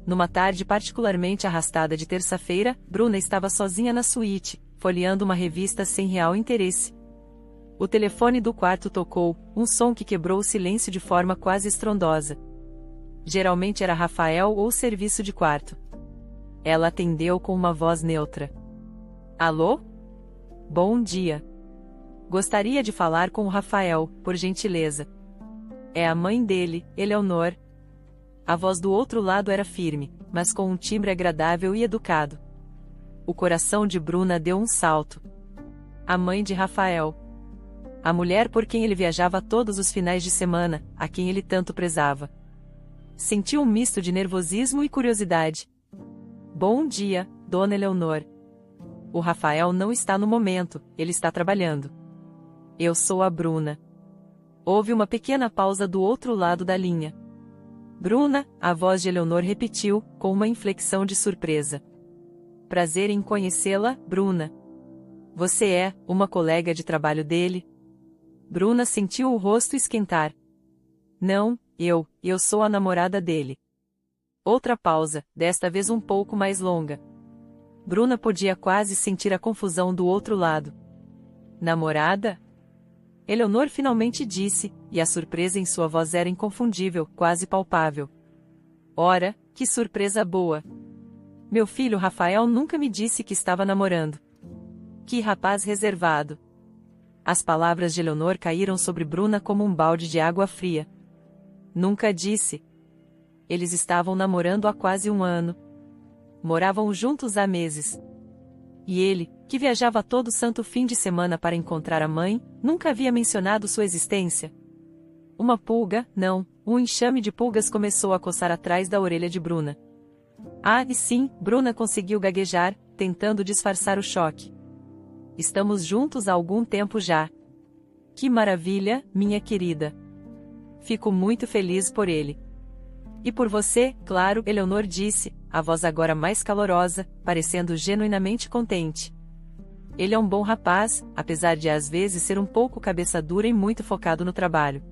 Speaker 1: Numa tarde particularmente arrastada de terça-feira, Bruna estava sozinha na suíte, folheando uma revista sem real interesse. O telefone do quarto tocou, um som que quebrou o silêncio de forma quase estrondosa. Geralmente era Rafael ou o serviço de quarto. Ela atendeu com uma voz neutra. Alô? Bom dia. Gostaria de falar com o Rafael, por gentileza. É a mãe dele, Eleonor. A voz do outro lado era firme, mas com um timbre agradável e educado. O coração de Bruna deu um salto. A mãe de Rafael. A mulher por quem ele viajava todos os finais de semana, a quem ele tanto prezava. Sentiu um misto de nervosismo e curiosidade. Bom dia, dona Eleonor. O Rafael não está no momento, ele está trabalhando. Eu sou a Bruna. Houve uma pequena pausa do outro lado da linha. Bruna, a voz de Eleonor repetiu, com uma inflexão de surpresa. Prazer em conhecê-la, Bruna. Você é uma colega de trabalho dele? Bruna sentiu o rosto esquentar. Não, eu sou a namorada dele. Outra pausa, desta vez um pouco mais longa. Bruna podia quase sentir a confusão do outro lado. Namorada? Eleonor finalmente disse, e a surpresa em sua voz era inconfundível, quase palpável. Ora, que surpresa boa! Meu filho Rafael nunca me disse que estava namorando. Que rapaz reservado! As palavras de Eleonor caíram sobre Bruna como um balde de água fria. Nunca disse. Eles estavam namorando há quase um ano. Moravam juntos há meses. E ele, que viajava todo santo fim de semana para encontrar a mãe, nunca havia mencionado sua existência. Uma pulga, não, um enxame de pulgas começou a coçar atrás da orelha de Bruna. Ah, e sim, Bruna conseguiu gaguejar, tentando disfarçar o choque. Estamos juntos há algum tempo já. Que maravilha, minha querida. Fico muito feliz por ele. E por você, claro, Eleonor disse, a voz agora mais calorosa, parecendo genuinamente contente. Ele é um bom rapaz, apesar de às vezes ser um pouco cabeça dura e muito focado no trabalho.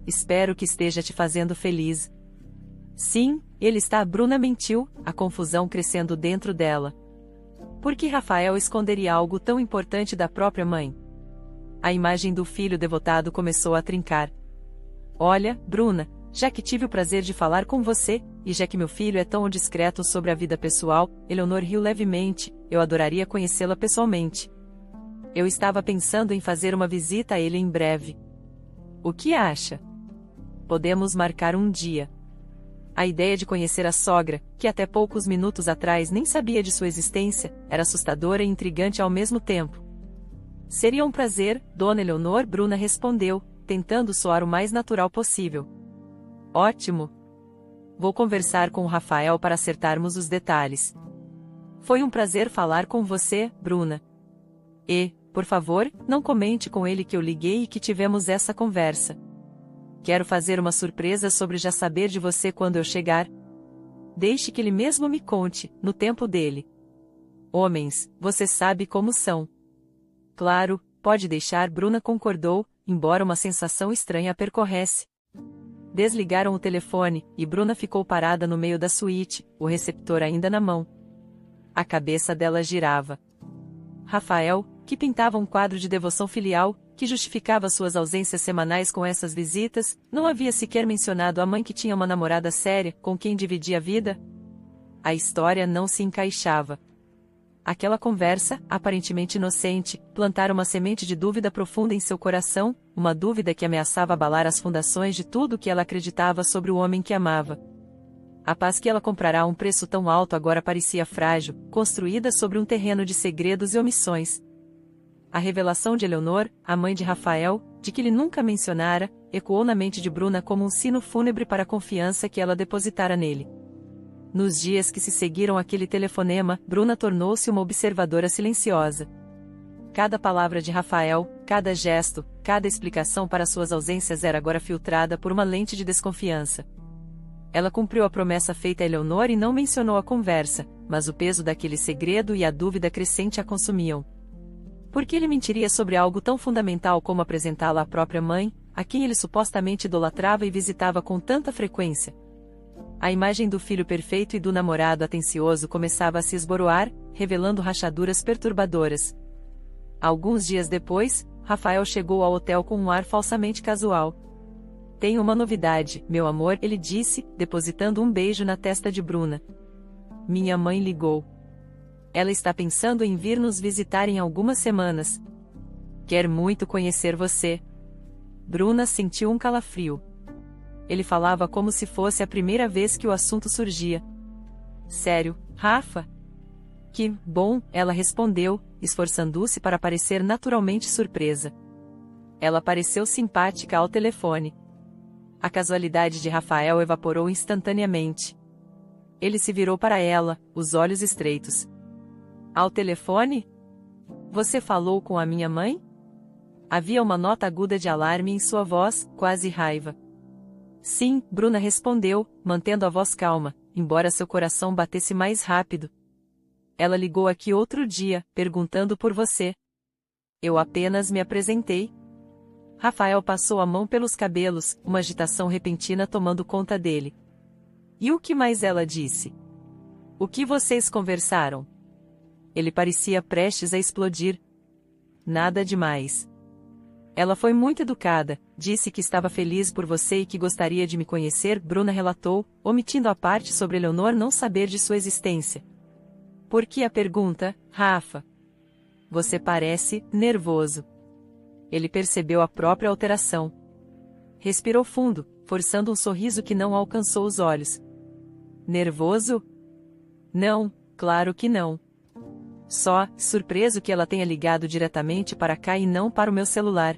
Speaker 1: Espero que esteja te fazendo feliz. Sim, ele está. Bruna mentiu, a confusão crescendo dentro dela. Por que Rafael esconderia algo tão importante da própria mãe? A imagem do filho devotado começou a trincar. Olha, Bruna, já que tive o prazer de falar com você, e já que meu filho é tão discreto sobre a vida pessoal, Eleonor riu levemente, eu adoraria conhecê-la pessoalmente. Eu estava pensando em fazer uma visita a ele em breve. O que acha? Podemos marcar um dia. A ideia de conhecer a sogra, que até poucos minutos atrás nem sabia de sua existência, era assustadora e intrigante ao mesmo tempo. Seria um prazer, dona Eleonor, Bruna respondeu, tentando soar o mais natural possível. Ótimo! Vou conversar com o Rafael para acertarmos os detalhes. Foi um prazer falar com você, Bruna. E, por favor, não comente com ele que eu liguei e que tivemos essa conversa. Quero fazer uma surpresa sobre já saber de você quando eu chegar. Deixe que ele mesmo me conte, no tempo dele. Homens, você sabe como são. Claro, pode deixar, Bruna concordou, embora uma sensação estranha a percorresse. Desligaram o telefone, e Bruna ficou parada no meio da suíte, o receptor ainda na mão. A cabeça dela girava. Rafael, que pintava um quadro de devoção filial, que justificava suas ausências semanais com essas visitas, não havia sequer mencionado a mãe que tinha uma namorada séria, com quem dividia a vida? A história não se encaixava. Aquela conversa, aparentemente inocente, plantara uma semente de dúvida profunda em seu coração, uma dúvida que ameaçava abalar as fundações de tudo o que ela acreditava sobre o homem que amava. A paz que ela comprara a um preço tão alto agora parecia frágil, construída sobre um terreno de segredos e omissões. A revelação de Eleonor, a mãe de Rafael, de que ele nunca mencionara, ecoou na mente de Bruna como um sino fúnebre para a confiança que ela depositara nele. Nos dias que se seguiram aquele telefonema, Bruna tornou-se uma observadora silenciosa. Cada palavra de Rafael, cada gesto, cada explicação para suas ausências era agora filtrada por uma lente de desconfiança. Ela cumpriu a promessa feita a Eleonor e não mencionou a conversa, mas o peso daquele segredo e a dúvida crescente a consumiam. Por que ele mentiria sobre algo tão fundamental como apresentá-la à própria mãe, a quem ele supostamente idolatrava e visitava com tanta frequência? A imagem do filho perfeito e do namorado atencioso começava a se esboroar, revelando rachaduras perturbadoras. Alguns dias depois, Rafael chegou ao hotel com um ar falsamente casual. "Tenho uma novidade, meu amor", ele disse, depositando um beijo na testa de Bruna. "Minha mãe ligou. Ela está pensando em vir nos visitar em algumas semanas. Quer muito conhecer você." Bruna sentiu um calafrio. Ele falava como se fosse a primeira vez que o assunto surgia. "Sério, Rafa?" "Que bom", ela respondeu, esforçando-se para parecer naturalmente surpresa. Ela pareceu simpática ao telefone. A casualidade de Rafael evaporou instantaneamente. Ele se virou para ela, os olhos estreitos. "Ao telefone? Você falou com a minha mãe?" Havia uma nota aguda de alarme em sua voz, quase raiva. "Sim", Bruna respondeu, mantendo a voz calma, embora seu coração batesse mais rápido. "Ela ligou aqui outro dia, perguntando por você. Eu apenas me apresentei." Rafael passou a mão pelos cabelos, uma agitação repentina tomando conta dele. "E o que mais ela disse? O que vocês conversaram?" Ele parecia prestes a explodir. "Nada demais. Ela foi muito educada, disse que estava feliz por você e que gostaria de me conhecer", Bruna relatou, omitindo a parte sobre Eleonor não saber de sua existência. "Por que a pergunta, Rafa? Você parece nervoso." Ele percebeu a própria alteração. Respirou fundo, forçando um sorriso que não alcançou os olhos. "Nervoso? Não, claro que não. Só, surpreso que ela tenha ligado diretamente para cá e não para o meu celular.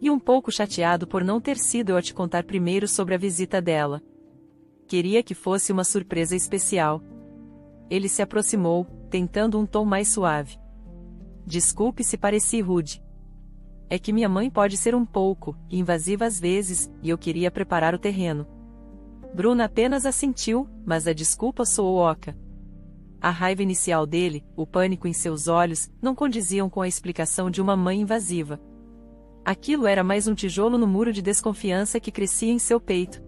Speaker 1: E um pouco chateado por não ter sido eu a te contar primeiro sobre a visita dela. Queria que fosse uma surpresa especial." Ele se aproximou, tentando um tom mais suave. "Desculpe se pareci rude. É que minha mãe pode ser um pouco invasiva às vezes, e eu queria preparar o terreno." Bruna apenas assentiu, mas a desculpa soou oca. A raiva inicial dele, o pânico em seus olhos, não condiziam com a explicação de uma mãe invasiva. Aquilo era mais um tijolo no muro de desconfiança que crescia em seu peito.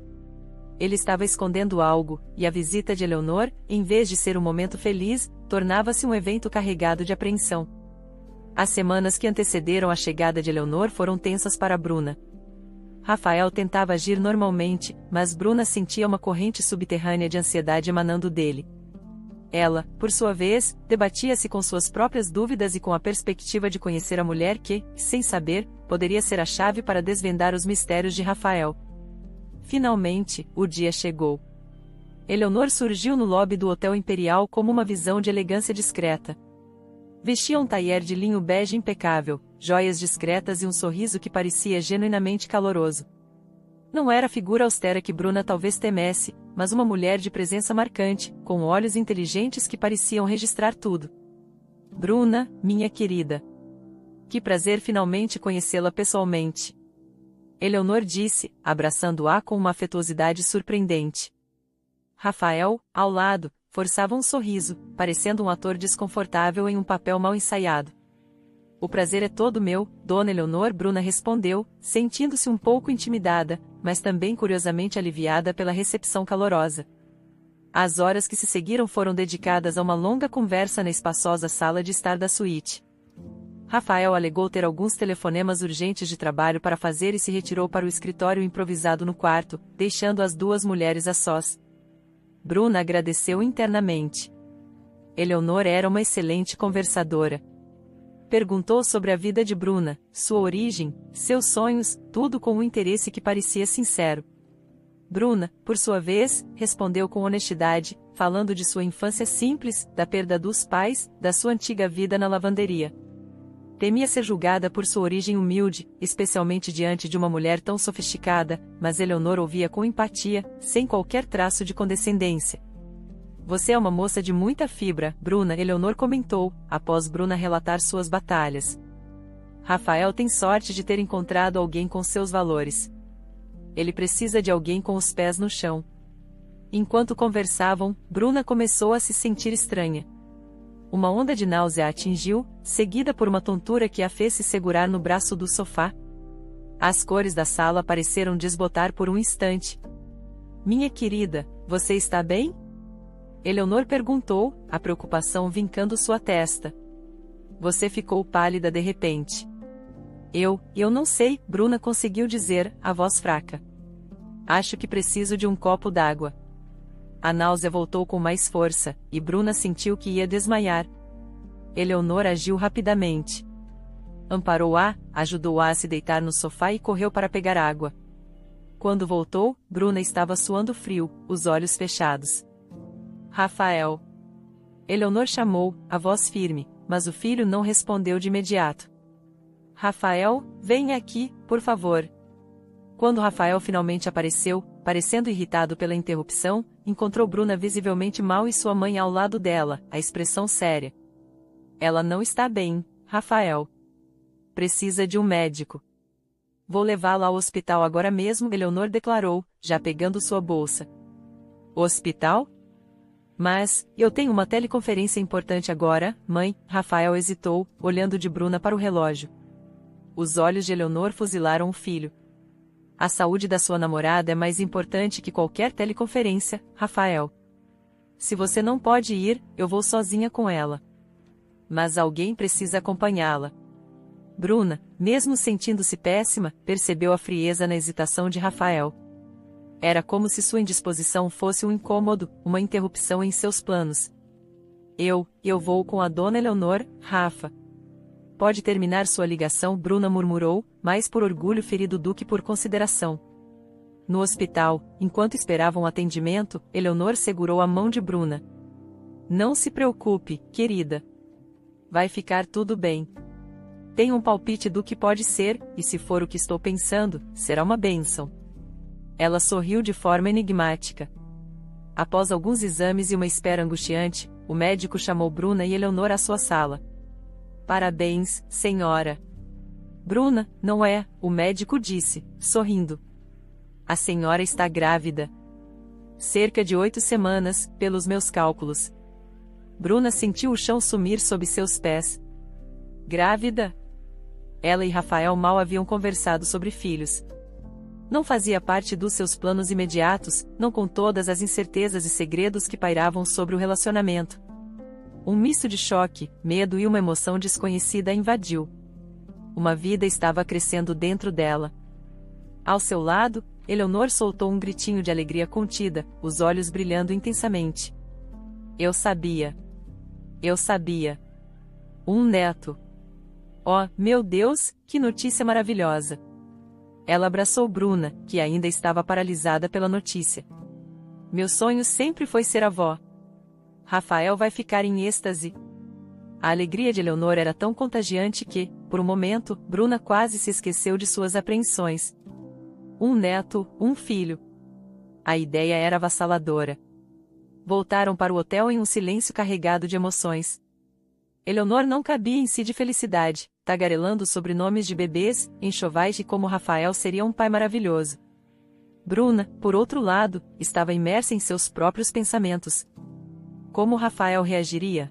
Speaker 1: Ele estava escondendo algo, e a visita de Eleonor, em vez de ser um momento feliz, tornava-se um evento carregado de apreensão. As semanas que antecederam a chegada de Eleonor foram tensas para Bruna. Rafael tentava agir normalmente, mas Bruna sentia uma corrente subterrânea de ansiedade emanando dele. Ela, por sua vez, debatia-se com suas próprias dúvidas e com a perspectiva de conhecer a mulher que, sem saber, poderia ser a chave para desvendar os mistérios de Rafael. Finalmente, o dia chegou. Eleonor surgiu no lobby do Hotel Imperial como uma visão de elegância discreta. Vestia um tailleur de linho bege impecável, joias discretas e um sorriso que parecia genuinamente caloroso. Não era a figura austera que Bruna talvez temesse, mas uma mulher de presença marcante, com olhos inteligentes que pareciam registrar tudo. "Bruna, minha querida. Que prazer finalmente conhecê-la pessoalmente." Eleonor disse, abraçando-a com uma afetuosidade surpreendente. Rafael, ao lado, forçava um sorriso, parecendo um ator desconfortável em um papel mal ensaiado. "O prazer é todo meu, Dona Eleonor", Bruna respondeu, sentindo-se um pouco intimidada, mas também curiosamente aliviada pela recepção calorosa. As horas que se seguiram foram dedicadas a uma longa conversa na espaçosa sala de estar da suíte. Rafael alegou ter alguns telefonemas urgentes de trabalho para fazer e se retirou para o escritório improvisado no quarto, deixando as duas mulheres a sós. Bruna agradeceu internamente. Eleonor era uma excelente conversadora. Perguntou sobre a vida de Bruna, sua origem, seus sonhos, tudo com um interesse que parecia sincero. Bruna, por sua vez, respondeu com honestidade, falando de sua infância simples, da perda dos pais, da sua antiga vida na lavanderia. Temia ser julgada por sua origem humilde, especialmente diante de uma mulher tão sofisticada, mas Eleonor ouvia com empatia, sem qualquer traço de condescendência. Você é uma moça de muita fibra, Bruna, Eleonor comentou, após Bruna relatar suas batalhas. Rafael tem sorte de ter encontrado alguém com seus valores. Ele precisa de alguém com os pés no chão. Enquanto conversavam, Bruna começou a se sentir estranha. Uma onda de náusea a atingiu, seguida por uma tontura que a fez se segurar no braço do sofá. As cores da sala pareceram desbotar por um instante. Minha querida, você está bem? Eleonor perguntou, a preocupação vincando sua testa. Você ficou pálida de repente. Eu não sei, Bruna conseguiu dizer, a voz fraca. Acho que preciso de um copo d'água. A náusea voltou com mais força, e Bruna sentiu que ia desmaiar. Eleonor agiu rapidamente. Amparou-a, ajudou-a a se deitar no sofá e correu para pegar água. Quando voltou, Bruna estava suando frio, os olhos fechados. Rafael. Eleonor chamou, a voz firme, mas o filho não respondeu de imediato. Rafael, venha aqui, por favor. Quando Rafael finalmente apareceu, parecendo irritado pela interrupção, encontrou Bruna visivelmente mal e sua mãe ao lado dela, a expressão séria. Ela não está bem, Rafael. Precisa de um médico. Vou levá-la ao hospital agora mesmo, Eleonor declarou, já pegando sua bolsa. Hospital? Mas, eu tenho uma teleconferência importante agora, mãe, Rafael hesitou, olhando de Bruna para o relógio. Os olhos de Eleonor fuzilaram o filho. A saúde da sua namorada é mais importante que qualquer teleconferência, Rafael. Se você não pode ir, eu vou sozinha com ela. Mas alguém precisa acompanhá-la. Bruna, mesmo sentindo-se péssima, percebeu a frieza na hesitação de Rafael. Era como se sua indisposição fosse um incômodo, uma interrupção em seus planos. Eu vou com a dona Eleonor, Rafa. Pode terminar sua ligação, Bruna murmurou, mais por orgulho ferido do que por consideração. No hospital, enquanto esperavam atendimento, Eleonor segurou a mão de Bruna. Não se preocupe, querida. Vai ficar tudo bem. Tenho um palpite do que pode ser, e se for o que estou pensando, será uma bênção. Ela sorriu de forma enigmática. Após alguns exames e uma espera angustiante, o médico chamou Bruna e Eleonor à sua sala. Parabéns, senhora. Bruna, não é, o médico disse, sorrindo. A senhora está grávida. Cerca de 8 semanas, pelos meus cálculos. Bruna sentiu o chão sumir sob seus pés. Grávida? Ela e Rafael mal haviam conversado sobre filhos. Não fazia parte dos seus planos imediatos, não com todas as incertezas e segredos que pairavam sobre o relacionamento. Um misto de choque, medo e uma emoção desconhecida a invadiu. Uma vida estava crescendo dentro dela. Ao seu lado, Eleonor soltou um gritinho de alegria contida, os olhos brilhando intensamente. Eu sabia. Eu sabia. Um neto. Oh, meu Deus, que notícia maravilhosa! Ela abraçou Bruna, que ainda estava paralisada pela notícia. Meu sonho sempre foi ser avó. Rafael vai ficar em êxtase. A alegria de Eleonor era tão contagiante que, por um momento, Bruna quase se esqueceu de suas apreensões. Um neto, um filho. A ideia era avassaladora. Voltaram para o hotel em um silêncio carregado de emoções. Eleonor não cabia em si de felicidade, tagarelando sobrenomes de bebês, enxovais de como Rafael seria um pai maravilhoso. Bruna, por outro lado, estava imersa em seus próprios pensamentos. Como Rafael reagiria?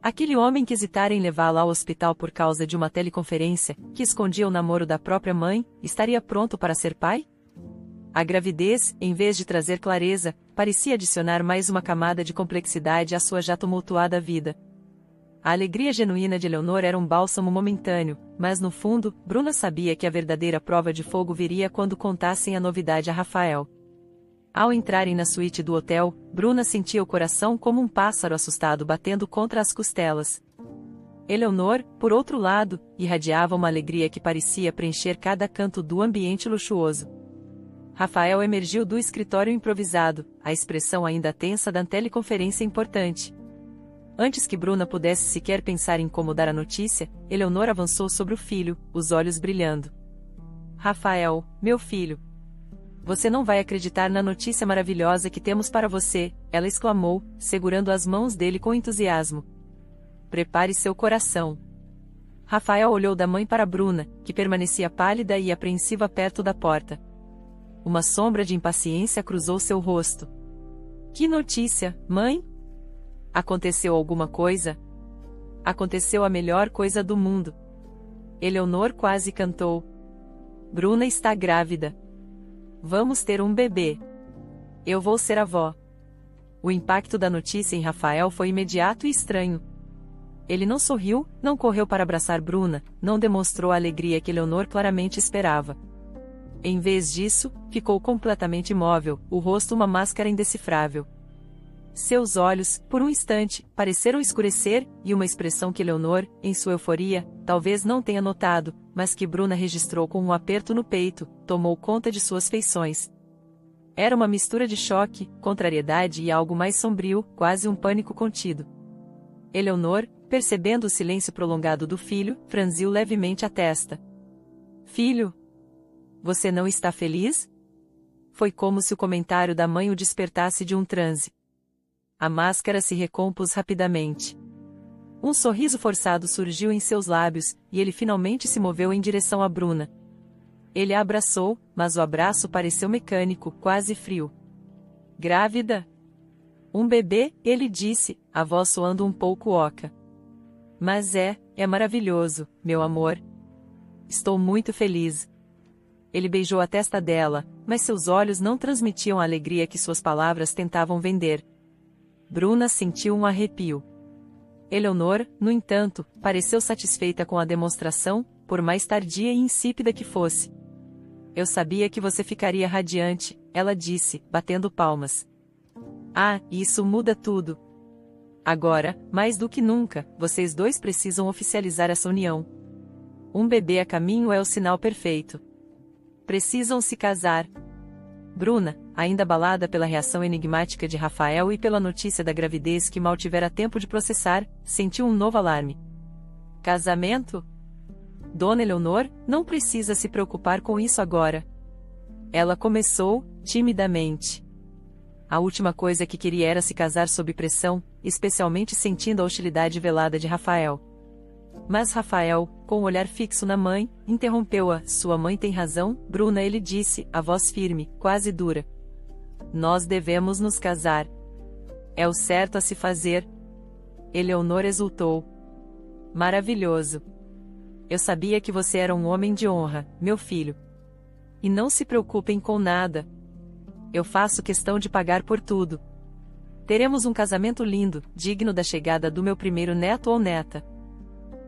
Speaker 1: Aquele homem que hesitara em levá-la ao hospital por causa de uma teleconferência, que escondia o namoro da própria mãe, estaria pronto para ser pai? A gravidez, em vez de trazer clareza, parecia adicionar mais uma camada de complexidade à sua já tumultuada vida. A alegria genuína de Eleonor era um bálsamo momentâneo, mas no fundo, Bruna sabia que a verdadeira prova de fogo viria quando contassem a novidade a Rafael. Ao entrarem na suíte do hotel, Bruna sentia o coração como um pássaro assustado batendo contra as costelas. Eleonor, por outro lado, irradiava uma alegria que parecia preencher cada canto do ambiente luxuoso. Rafael emergiu do escritório improvisado, a expressão ainda tensa da teleconferência importante. Antes que Bruna pudesse sequer pensar em como dar a notícia, Eleonor avançou sobre o filho, os olhos brilhando. Rafael, meu filho. Você não vai acreditar na notícia maravilhosa que temos para você, ela exclamou, segurando as mãos dele com entusiasmo. Prepare seu coração. Rafael olhou da mãe para Bruna, que permanecia pálida e apreensiva perto da porta. Uma sombra de impaciência cruzou seu rosto. Que notícia, mãe? Aconteceu alguma coisa? Aconteceu a melhor coisa do mundo. Eleonor quase cantou. Bruna está grávida. Vamos ter um bebê. Eu vou ser avó. O impacto da notícia em Rafael foi imediato e estranho. Ele não sorriu, não correu para abraçar Bruna, não demonstrou a alegria que Eleonor claramente esperava. Em vez disso, ficou completamente imóvel, o rosto uma máscara indecifrável. Seus olhos, por um instante, pareceram escurecer, e uma expressão que Eleonor, em sua euforia, talvez não tenha notado, mas que Bruna registrou com um aperto no peito, tomou conta de suas feições. Era uma mistura de choque, contrariedade e algo mais sombrio, quase um pânico contido. Eleonor, percebendo o silêncio prolongado do filho, franziu levemente a testa. Filho? Você não está feliz? Foi como se o comentário da mãe o despertasse de um transe. A máscara se recompôs rapidamente. Um sorriso forçado surgiu em seus lábios, e ele finalmente se moveu em direção a Bruna. Ele a abraçou, mas o abraço pareceu mecânico, quase frio. Grávida? Um bebê, ele disse, a voz soando um pouco oca. Mas é maravilhoso, meu amor. Estou muito feliz. Ele beijou a testa dela, mas seus olhos não transmitiam a alegria que suas palavras tentavam vender. Bruna sentiu um arrepio. Eleonor, no entanto, pareceu satisfeita com a demonstração, por mais tardia e insípida que fosse. Eu sabia que você ficaria radiante, ela disse, batendo palmas. Ah, isso muda tudo. Agora, mais do que nunca, vocês dois precisam oficializar essa união. Um bebê a caminho é o sinal perfeito. Precisam se casar. Bruna, ainda abalada pela reação enigmática de Rafael e pela notícia da gravidez que mal tivera tempo de processar, sentiu um novo alarme. Casamento? Dona Eleonor, não precisa se preocupar com isso agora. Ela começou, timidamente. A última coisa que queria era se casar sob pressão, especialmente sentindo a hostilidade velada de Rafael. Mas Rafael, com o olhar fixo na mãe, interrompeu-a. Sua mãe tem razão, Bruna, ele disse, a voz firme, quase dura. Nós devemos nos casar. É o certo a se fazer. Eleonor exultou. Maravilhoso. Eu sabia que você era um homem de honra, meu filho. E não se preocupem com nada. Eu faço questão de pagar por tudo. Teremos um casamento lindo, digno da chegada do meu primeiro neto ou neta.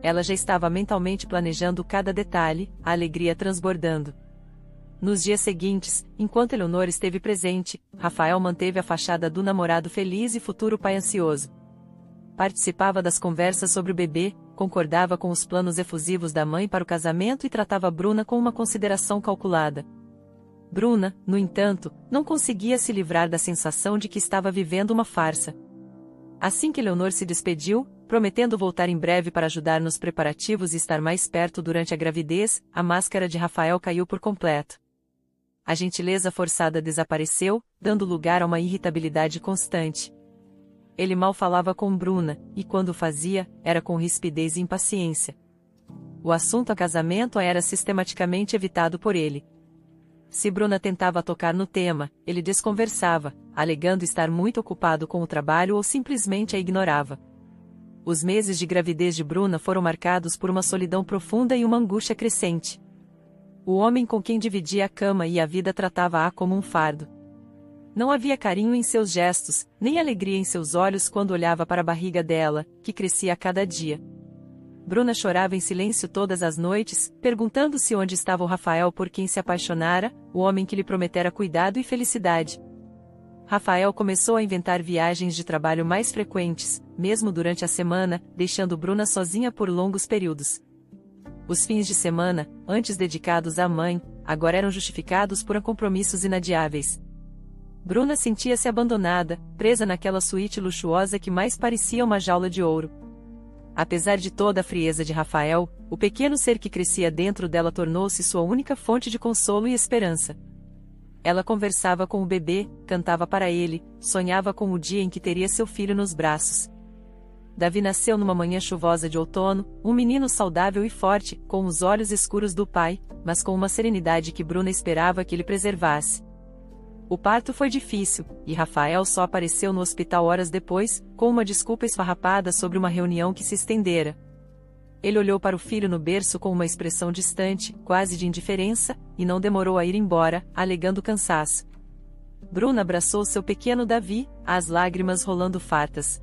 Speaker 1: Ela já estava mentalmente planejando cada detalhe, a alegria transbordando. Nos dias seguintes, enquanto Eleonor esteve presente, Rafael manteve a fachada do namorado feliz e futuro pai ansioso. Participava das conversas sobre o bebê, concordava com os planos efusivos da mãe para o casamento e tratava Bruna com uma consideração calculada. Bruna, no entanto, não conseguia se livrar da sensação de que estava vivendo uma farsa. Assim que Eleonor se despediu, prometendo voltar em breve para ajudar nos preparativos e estar mais perto durante a gravidez, a máscara de Rafael caiu por completo. A gentileza forçada desapareceu, dando lugar a uma irritabilidade constante. Ele mal falava com Bruna, e quando o fazia, era com rispidez e impaciência. O assunto a casamento era sistematicamente evitado por ele. Se Bruna tentava tocar no tema, ele desconversava, alegando estar muito ocupado com o trabalho ou simplesmente a ignorava. Os meses de gravidez de Bruna foram marcados por uma solidão profunda e uma angústia crescente. O homem com quem dividia a cama e a vida tratava-a como um fardo. Não havia carinho em seus gestos, nem alegria em seus olhos quando olhava para a barriga dela, que crescia a cada dia. Bruna chorava em silêncio todas as noites, perguntando-se onde estava o Rafael por quem se apaixonara, o homem que lhe prometera cuidado e felicidade. Rafael começou a inventar viagens de trabalho mais frequentes, mesmo durante a semana, deixando Bruna sozinha por longos períodos. Os fins de semana, antes dedicados à mãe, agora eram justificados por compromissos inadiáveis. Bruna sentia-se abandonada, presa naquela suíte luxuosa que mais parecia uma jaula de ouro. Apesar de toda a frieza de Rafael, o pequeno ser que crescia dentro dela tornou-se sua única fonte de consolo e esperança. Ela conversava com o bebê, cantava para ele, sonhava com o dia em que teria seu filho nos braços. Davi nasceu numa manhã chuvosa de outono, um menino saudável e forte, com os olhos escuros do pai, mas com uma serenidade que Bruna esperava que ele preservasse. O parto foi difícil, e Rafael só apareceu no hospital horas depois, com uma desculpa esfarrapada sobre uma reunião que se estendera. Ele olhou para o filho no berço com uma expressão distante, quase de indiferença, e não demorou a ir embora, alegando cansaço. Bruna abraçou seu pequeno Davi, as lágrimas rolando fartas.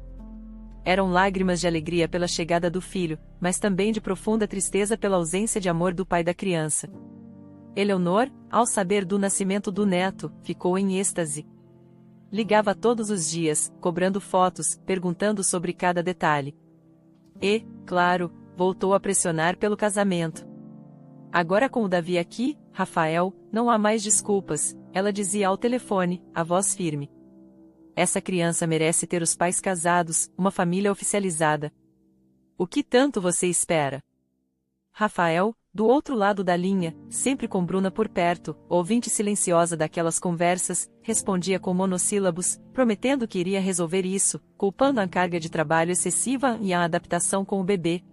Speaker 1: Eram lágrimas de alegria pela chegada do filho, mas também de profunda tristeza pela ausência de amor do pai da criança. Eleonor, ao saber do nascimento do neto, ficou em êxtase. Ligava todos os dias, cobrando fotos, perguntando sobre cada detalhe. E, claro, voltou a pressionar pelo casamento. Agora com o Davi aqui, Rafael, não há mais desculpas, ela dizia ao telefone, a voz firme. Essa criança merece ter os pais casados, uma família oficializada. O que tanto você espera? Rafael, do outro lado da linha, sempre com Bruna por perto, ouvinte silenciosa daquelas conversas, respondia com monossílabos, prometendo que iria resolver isso, culpando a carga de trabalho excessiva e a adaptação com o bebê.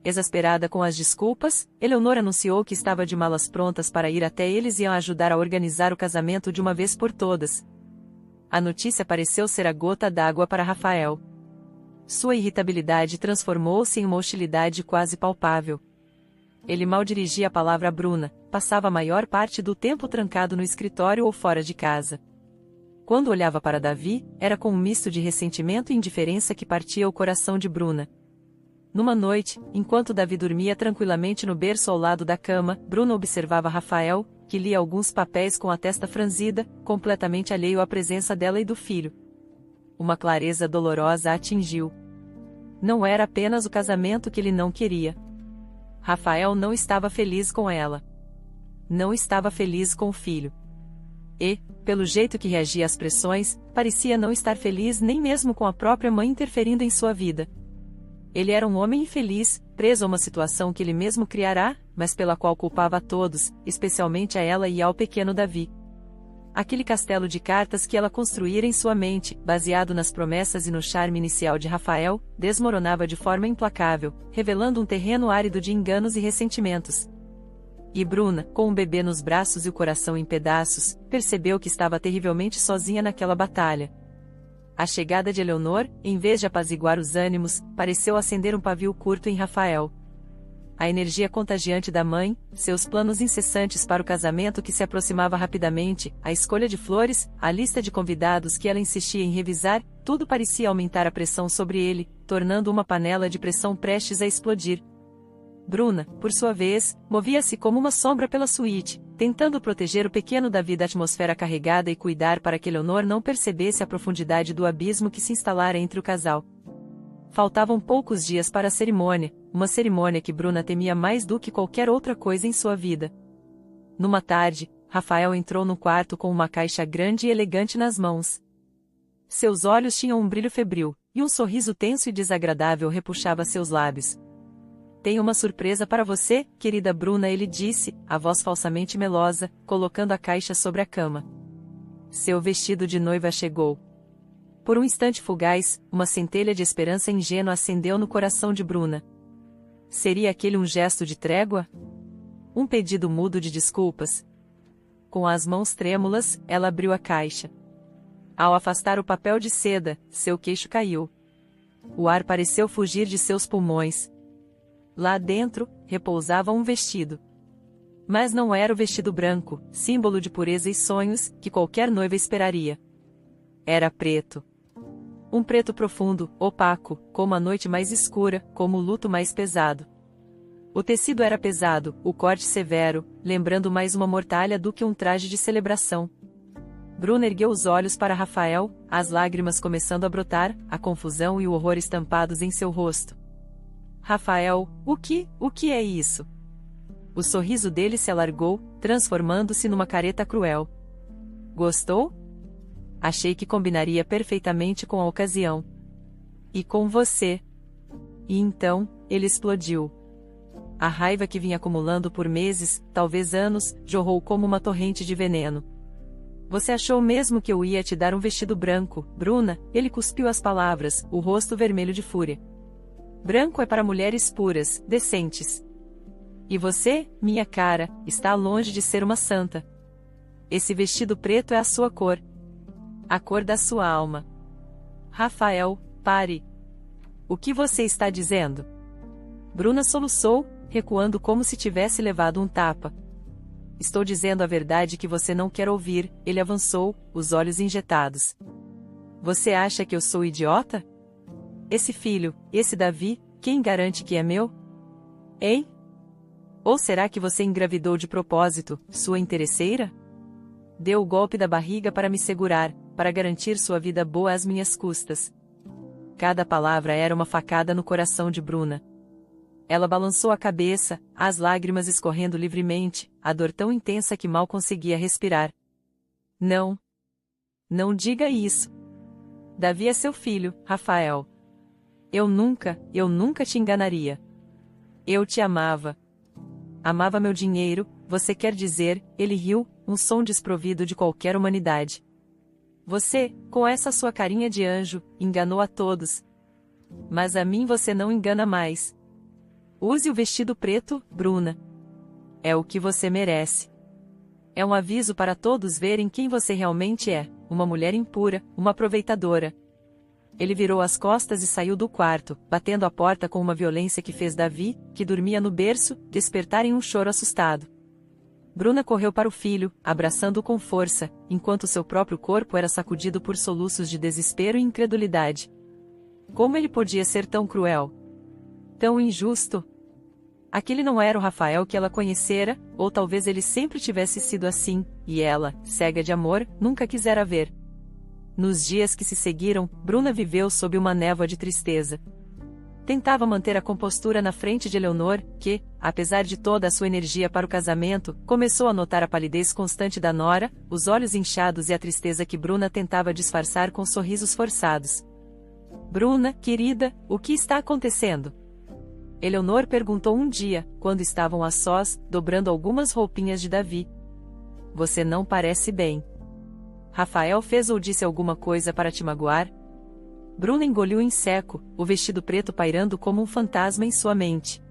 Speaker 1: Exasperada com as desculpas, Eleonor anunciou que estava de malas prontas para ir até eles e a ajudar a organizar o casamento de uma vez por todas. A notícia pareceu ser a gota d'água para Rafael. Sua irritabilidade transformou-se em uma hostilidade quase palpável. Ele mal dirigia a palavra a Bruna, passava a maior parte do tempo trancado no escritório ou fora de casa. Quando olhava para Davi, era com um misto de ressentimento e indiferença que partia o coração de Bruna. Numa noite, enquanto Davi dormia tranquilamente no berço ao lado da cama, Bruna observava Rafael, que lia alguns papéis com a testa franzida, completamente alheio à presença dela e do filho. Uma clareza dolorosa a atingiu. Não era apenas o casamento que ele não queria. Rafael não estava feliz com ela. Não estava feliz com o filho. E, pelo jeito que reagia às pressões, parecia não estar feliz nem mesmo com a própria mãe interferindo em sua vida. Ele era um homem infeliz, preso a uma situação que ele mesmo criará, mas pela qual culpava a todos, especialmente a ela e ao pequeno Davi. Aquele castelo de cartas que ela construíra em sua mente, baseado nas promessas e no charme inicial de Rafael, desmoronava de forma implacável, revelando um terreno árido de enganos e ressentimentos. E Bruna, com o bebê nos braços e o coração em pedaços, percebeu que estava terrivelmente sozinha naquela batalha. A chegada de Eleonor, em vez de apaziguar os ânimos, pareceu acender um pavio curto em Rafael. A energia contagiante da mãe, seus planos incessantes para o casamento que se aproximava rapidamente, a escolha de flores, a lista de convidados que ela insistia em revisar, tudo parecia aumentar a pressão sobre ele, tornando uma panela de pressão prestes a explodir. Bruna, por sua vez, movia-se como uma sombra pela suíte, tentando proteger o pequeno Davi da atmosfera carregada e cuidar para que Eleonor não percebesse a profundidade do abismo que se instalara entre o casal. Faltavam poucos dias para a cerimônia, uma cerimônia que Bruna temia mais do que qualquer outra coisa em sua vida. Numa tarde, Rafael entrou no quarto com uma caixa grande e elegante nas mãos. Seus olhos tinham um brilho febril, e um sorriso tenso e desagradável repuxava seus lábios. Tenho uma surpresa para você, querida Bruna, ele disse, a voz falsamente melosa, colocando a caixa sobre a cama. Seu vestido de noiva chegou. Por um instante fugaz, uma centelha de esperança ingênua acendeu no coração de Bruna. Seria aquele um gesto de trégua? Um pedido mudo de desculpas? Com as mãos trêmulas, ela abriu a caixa. Ao afastar o papel de seda, seu queixo caiu. O ar pareceu fugir de seus pulmões. Lá dentro, repousava um vestido. Mas não era o vestido branco, símbolo de pureza e sonhos, que qualquer noiva esperaria. Era preto. Um preto profundo, opaco, como a noite mais escura, como o luto mais pesado. O tecido era pesado, o corte severo, lembrando mais uma mortalha do que um traje de celebração. Bruna ergueu os olhos para Rafael, as lágrimas começando a brotar, a confusão e o horror estampados em seu rosto. Rafael, o que é isso? O sorriso dele se alargou, transformando-se numa careta cruel. Gostou? Achei que combinaria perfeitamente com a ocasião. E com você. E então, ele explodiu. A raiva que vinha acumulando por meses, talvez anos, jorrou como uma torrente de veneno. Você achou mesmo que eu ia te dar um vestido branco, Bruna? Ele cuspiu as palavras, o rosto vermelho de fúria. Branco é para mulheres puras, decentes. E você, minha cara, está longe de ser uma santa. Esse vestido preto é a sua cor. A cor da sua alma. Rafael, pare. O que você está dizendo? Bruna soluçou, recuando como se tivesse levado um tapa. Estou dizendo a verdade que você não quer ouvir, ele avançou, os olhos injetados. Você acha que eu sou idiota? Esse filho, esse Davi, quem garante que é meu? Hein? Ou será que você engravidou de propósito, sua interesseira? Deu o golpe da barriga para me segurar, para garantir sua vida boa às minhas custas. Cada palavra era uma facada no coração de Bruna. Ela balançou a cabeça, as lágrimas escorrendo livremente, a dor tão intensa que mal conseguia respirar. Não. Não diga isso. Davi é seu filho, Rafael. Eu nunca te enganaria. Eu te amava. Amava meu dinheiro, você quer dizer, ele riu, um som desprovido de qualquer humanidade. Você, com essa sua carinha de anjo, enganou a todos. Mas a mim você não engana mais. Use o vestido preto, Bruna. É o que você merece. É um aviso para todos verem quem você realmente é, uma mulher impura, uma aproveitadora. Ele virou as costas e saiu do quarto, batendo a porta com uma violência que fez Davi, que dormia no berço, despertar em um choro assustado. Bruna correu para o filho, abraçando-o com força, enquanto seu próprio corpo era sacudido por soluços de desespero e incredulidade. Como ele podia ser tão cruel? Tão injusto? Aquele não era o Rafael que ela conhecera, ou talvez ele sempre tivesse sido assim, e ela, cega de amor, nunca quisera ver. Nos dias que se seguiram, Bruna viveu sob uma névoa de tristeza. Tentava manter a compostura na frente de Eleonor, que, apesar de toda a sua energia para o casamento, começou a notar a palidez constante da nora, os olhos inchados e a tristeza que Bruna tentava disfarçar com sorrisos forçados. Bruna, querida, o que está acontecendo? Eleonor perguntou um dia, quando estavam a sós, dobrando algumas roupinhas de Davi. Você não parece bem. Rafael fez ou disse alguma coisa para te magoar? Bruna engoliu em seco, o vestido preto pairando como um fantasma em sua mente.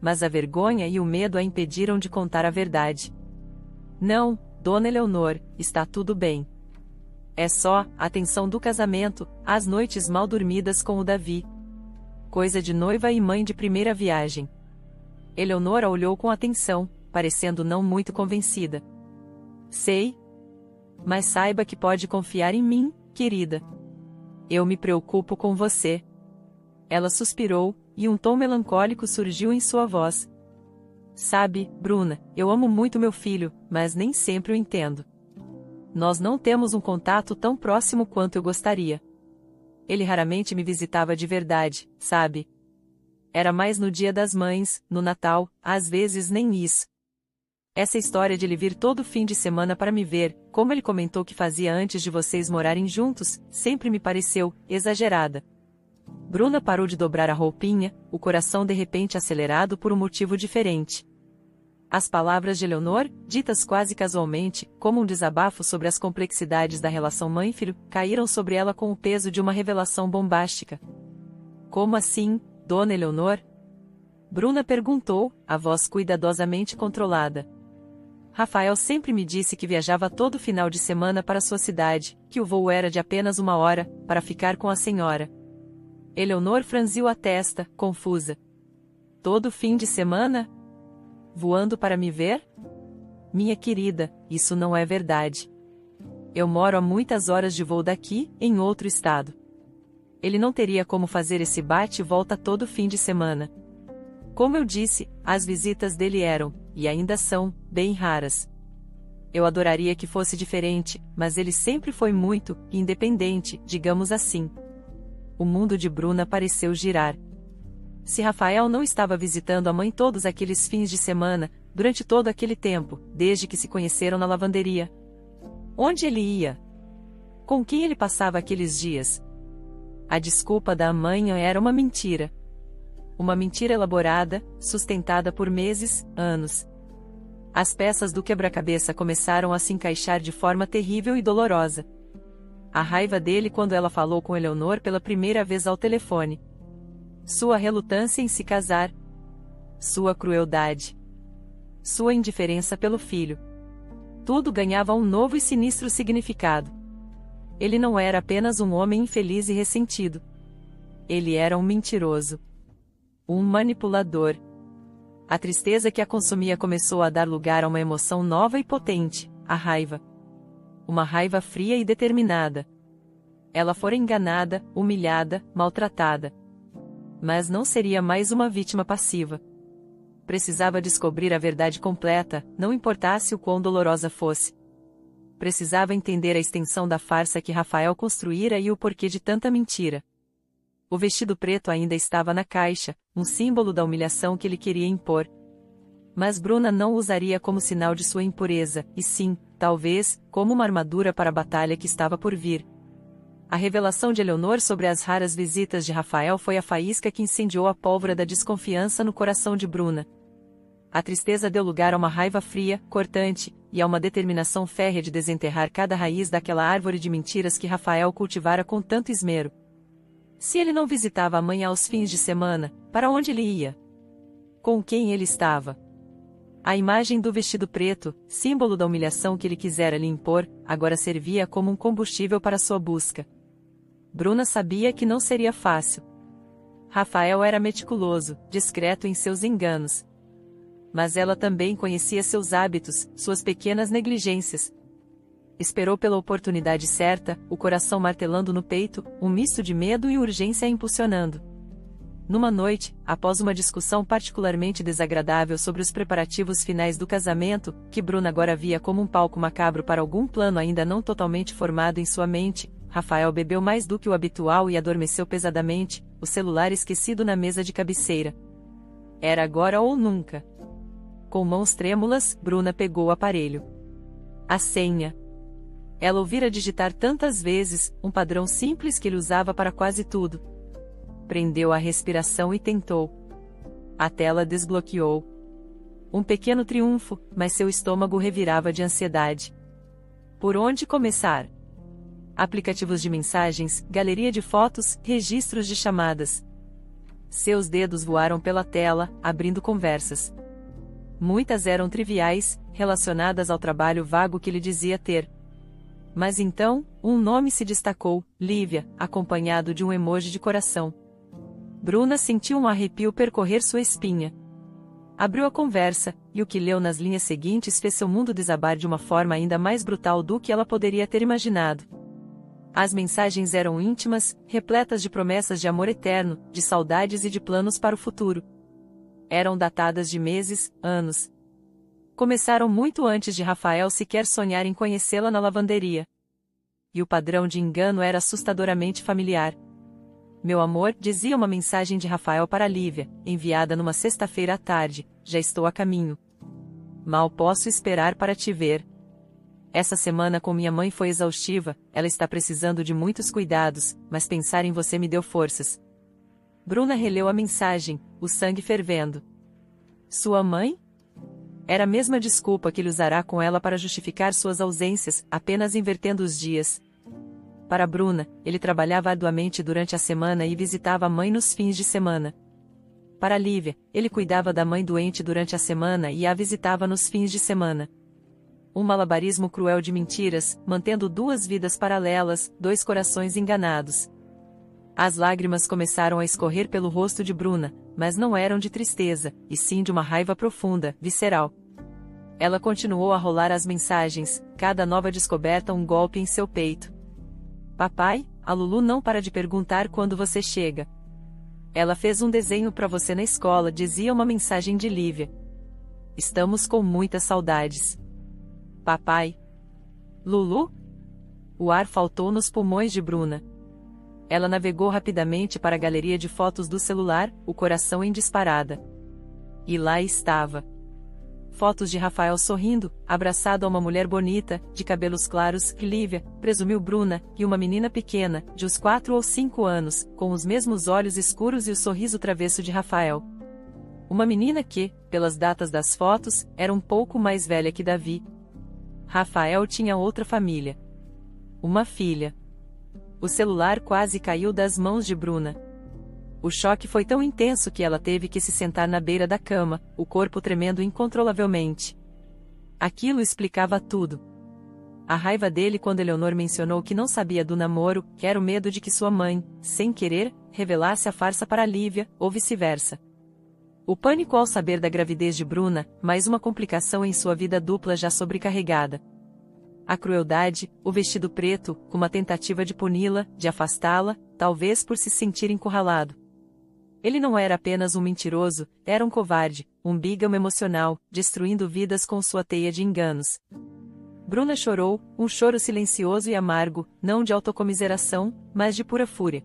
Speaker 1: Mas a vergonha e o medo a impediram de contar a verdade. Não, Dona Eleonor, está tudo bem. É só a tensão do casamento, as noites mal dormidas com o Davi. Coisa de noiva e mãe de primeira viagem. Eleonora olhou com atenção, parecendo não muito convencida. Sei. Mas saiba que pode confiar em mim, querida. Eu me preocupo com você. Ela suspirou, e um tom melancólico surgiu em sua voz. Sabe, Bruna, eu amo muito meu filho, mas nem sempre o entendo. Nós não temos um contato tão próximo quanto eu gostaria. Ele raramente me visitava de verdade, sabe? Era mais no Dia das Mães, no Natal, às vezes nem isso. Essa história de ele vir todo fim de semana para me ver, como ele comentou que fazia antes de vocês morarem juntos, sempre me pareceu exagerada. Bruna parou de dobrar a roupinha, o coração de repente acelerado por um motivo diferente. As palavras de Eleonor, ditas quase casualmente, como um desabafo sobre as complexidades da relação mãe-filho, caíram sobre ela com o peso de uma revelação bombástica. Como assim, Dona Eleonor? Bruna perguntou, a voz cuidadosamente controlada. Rafael sempre me disse que viajava todo final de semana para sua cidade, que o voo era de apenas 1 hora, para ficar com a senhora. Eleonor franziu a testa, confusa. Todo fim de semana? Voando para me ver? Minha querida, isso não é verdade. Eu moro a muitas horas de voo daqui, em outro estado. Ele não teria como fazer esse bate e volta todo fim de semana. Como eu disse, as visitas dele eram, e ainda são, bem raras. Eu adoraria que fosse diferente, mas ele sempre foi muito independente, digamos assim. O mundo de Bruna pareceu girar. Se Rafael não estava visitando a mãe todos aqueles fins de semana, durante todo aquele tempo, desde que se conheceram na lavanderia. Onde ele ia? Com quem ele passava aqueles dias? A desculpa da mãe era uma mentira. Uma mentira elaborada, sustentada por meses, anos. As peças do quebra-cabeça começaram a se encaixar de forma terrível e dolorosa. A raiva dele quando ela falou com Eleonor pela primeira vez ao telefone. Sua relutância em se casar. Sua crueldade. Sua indiferença pelo filho. Tudo ganhava um novo e sinistro significado. Ele não era apenas um homem infeliz e ressentido. Ele era um mentiroso. Um manipulador. A tristeza que a consumia começou a dar lugar a uma emoção nova e potente, a raiva. Uma raiva fria e determinada. Ela fora enganada, humilhada, maltratada. Mas não seria mais uma vítima passiva. Precisava descobrir a verdade completa, não importasse o quão dolorosa fosse. Precisava entender a extensão da farsa que Rafael construíra e o porquê de tanta mentira. O vestido preto ainda estava na caixa, um símbolo da humilhação que ele queria impor. Mas Bruna não o usaria como sinal de sua impureza, e sim, talvez, como uma armadura para a batalha que estava por vir. A revelação de Eleonor sobre as raras visitas de Rafael foi a faísca que incendiou a pólvora da desconfiança no coração de Bruna. A tristeza deu lugar a uma raiva fria, cortante, e a uma determinação férrea de desenterrar cada raiz daquela árvore de mentiras que Rafael cultivara com tanto esmero. Se ele não visitava a mãe aos fins de semana, para onde ele ia? Com quem ele estava? A imagem do vestido preto, símbolo da humilhação que ele quisera lhe impor, agora servia como um combustível para sua busca. Bruna sabia que não seria fácil. Rafael era meticuloso, discreto em seus enganos. Mas ela também conhecia seus hábitos, suas pequenas negligências. Esperou pela oportunidade certa, o coração martelando no peito, um misto de medo e urgência a impulsionando. Numa noite, após uma discussão particularmente desagradável sobre os preparativos finais do casamento, que Bruna agora via como um palco macabro para algum plano ainda não totalmente formado em sua mente, Rafael bebeu mais do que o habitual e adormeceu pesadamente, o celular esquecido na mesa de cabeceira. Era agora ou nunca. Com mãos trêmulas, Bruna pegou o aparelho. A senha. Ela ouvira digitar tantas vezes, um padrão simples que ele usava para quase tudo. Prendeu a respiração e tentou. A tela desbloqueou. Um pequeno triunfo, mas seu estômago revirava de ansiedade. Por onde começar? Aplicativos de mensagens, galeria de fotos, registros de chamadas. Seus dedos voaram pela tela, abrindo conversas. Muitas eram triviais, relacionadas ao trabalho vago que ele dizia ter. Mas então, um nome se destacou, Lívia, acompanhado de um emoji de coração. Bruna sentiu um arrepio percorrer sua espinha. Abriu a conversa, e o que leu nas linhas seguintes fez seu mundo desabar de uma forma ainda mais brutal do que ela poderia ter imaginado. As mensagens eram íntimas, repletas de promessas de amor eterno, de saudades e de planos para o futuro. Eram datadas de meses, anos. Começaram muito antes de Rafael sequer sonhar em conhecê-la na lavanderia. E o padrão de engano era assustadoramente familiar. Meu amor, dizia uma mensagem de Rafael para Lívia, enviada numa sexta-feira à tarde, já estou a caminho. Mal posso esperar para te ver. Essa semana com minha mãe foi exaustiva, ela está precisando de muitos cuidados, mas pensar em você me deu forças. Bruna releu a mensagem, o sangue fervendo. Sua mãe? Era a mesma desculpa que ele usará com ela para justificar suas ausências, apenas invertendo os dias. Para Bruna, ele trabalhava arduamente durante a semana e visitava a mãe nos fins de semana. Para Lívia, ele cuidava da mãe doente durante a semana e a visitava nos fins de semana. Um malabarismo cruel de mentiras, mantendo duas vidas paralelas, dois corações enganados. As lágrimas começaram a escorrer pelo rosto de Bruna, mas não eram de tristeza, e sim de uma raiva profunda, visceral. Ela continuou a rolar as mensagens, cada nova descoberta um golpe em seu peito. Papai, a Lulu não para de perguntar quando você chega. Ela fez um desenho para você na escola, dizia uma mensagem de Lívia. Estamos com muitas saudades. Papai. Lulu? O ar faltou nos pulmões de Bruna. Ela navegou rapidamente para a galeria de fotos do celular, o coração em disparada. E lá estava. Fotos de Rafael sorrindo, abraçado a uma mulher bonita, de cabelos claros, Lívia, presumiu Bruna, e uma menina pequena, de uns 4 ou 5 anos, com os mesmos olhos escuros e o sorriso travesso de Rafael. Uma menina que, pelas datas das fotos, era um pouco mais velha que Davi. Rafael tinha outra família. Uma filha. O celular quase caiu das mãos de Bruna. O choque foi tão intenso que ela teve que se sentar na beira da cama, o corpo tremendo incontrolavelmente. Aquilo explicava tudo. A raiva dele quando Eleonor mencionou que não sabia do namoro, que era o medo de que sua mãe, sem querer, revelasse a farsa para Lívia, ou vice-versa. O pânico ao saber da gravidez de Bruna, mais uma complicação em sua vida dupla já sobrecarregada. A crueldade, o vestido preto, com uma tentativa de puni-la, de afastá-la, talvez por se sentir encurralado. Ele não era apenas um mentiroso, era um covarde, um bígamo emocional, destruindo vidas com sua teia de enganos. Bruna chorou, um choro silencioso e amargo, não de autocomiseração, mas de pura fúria.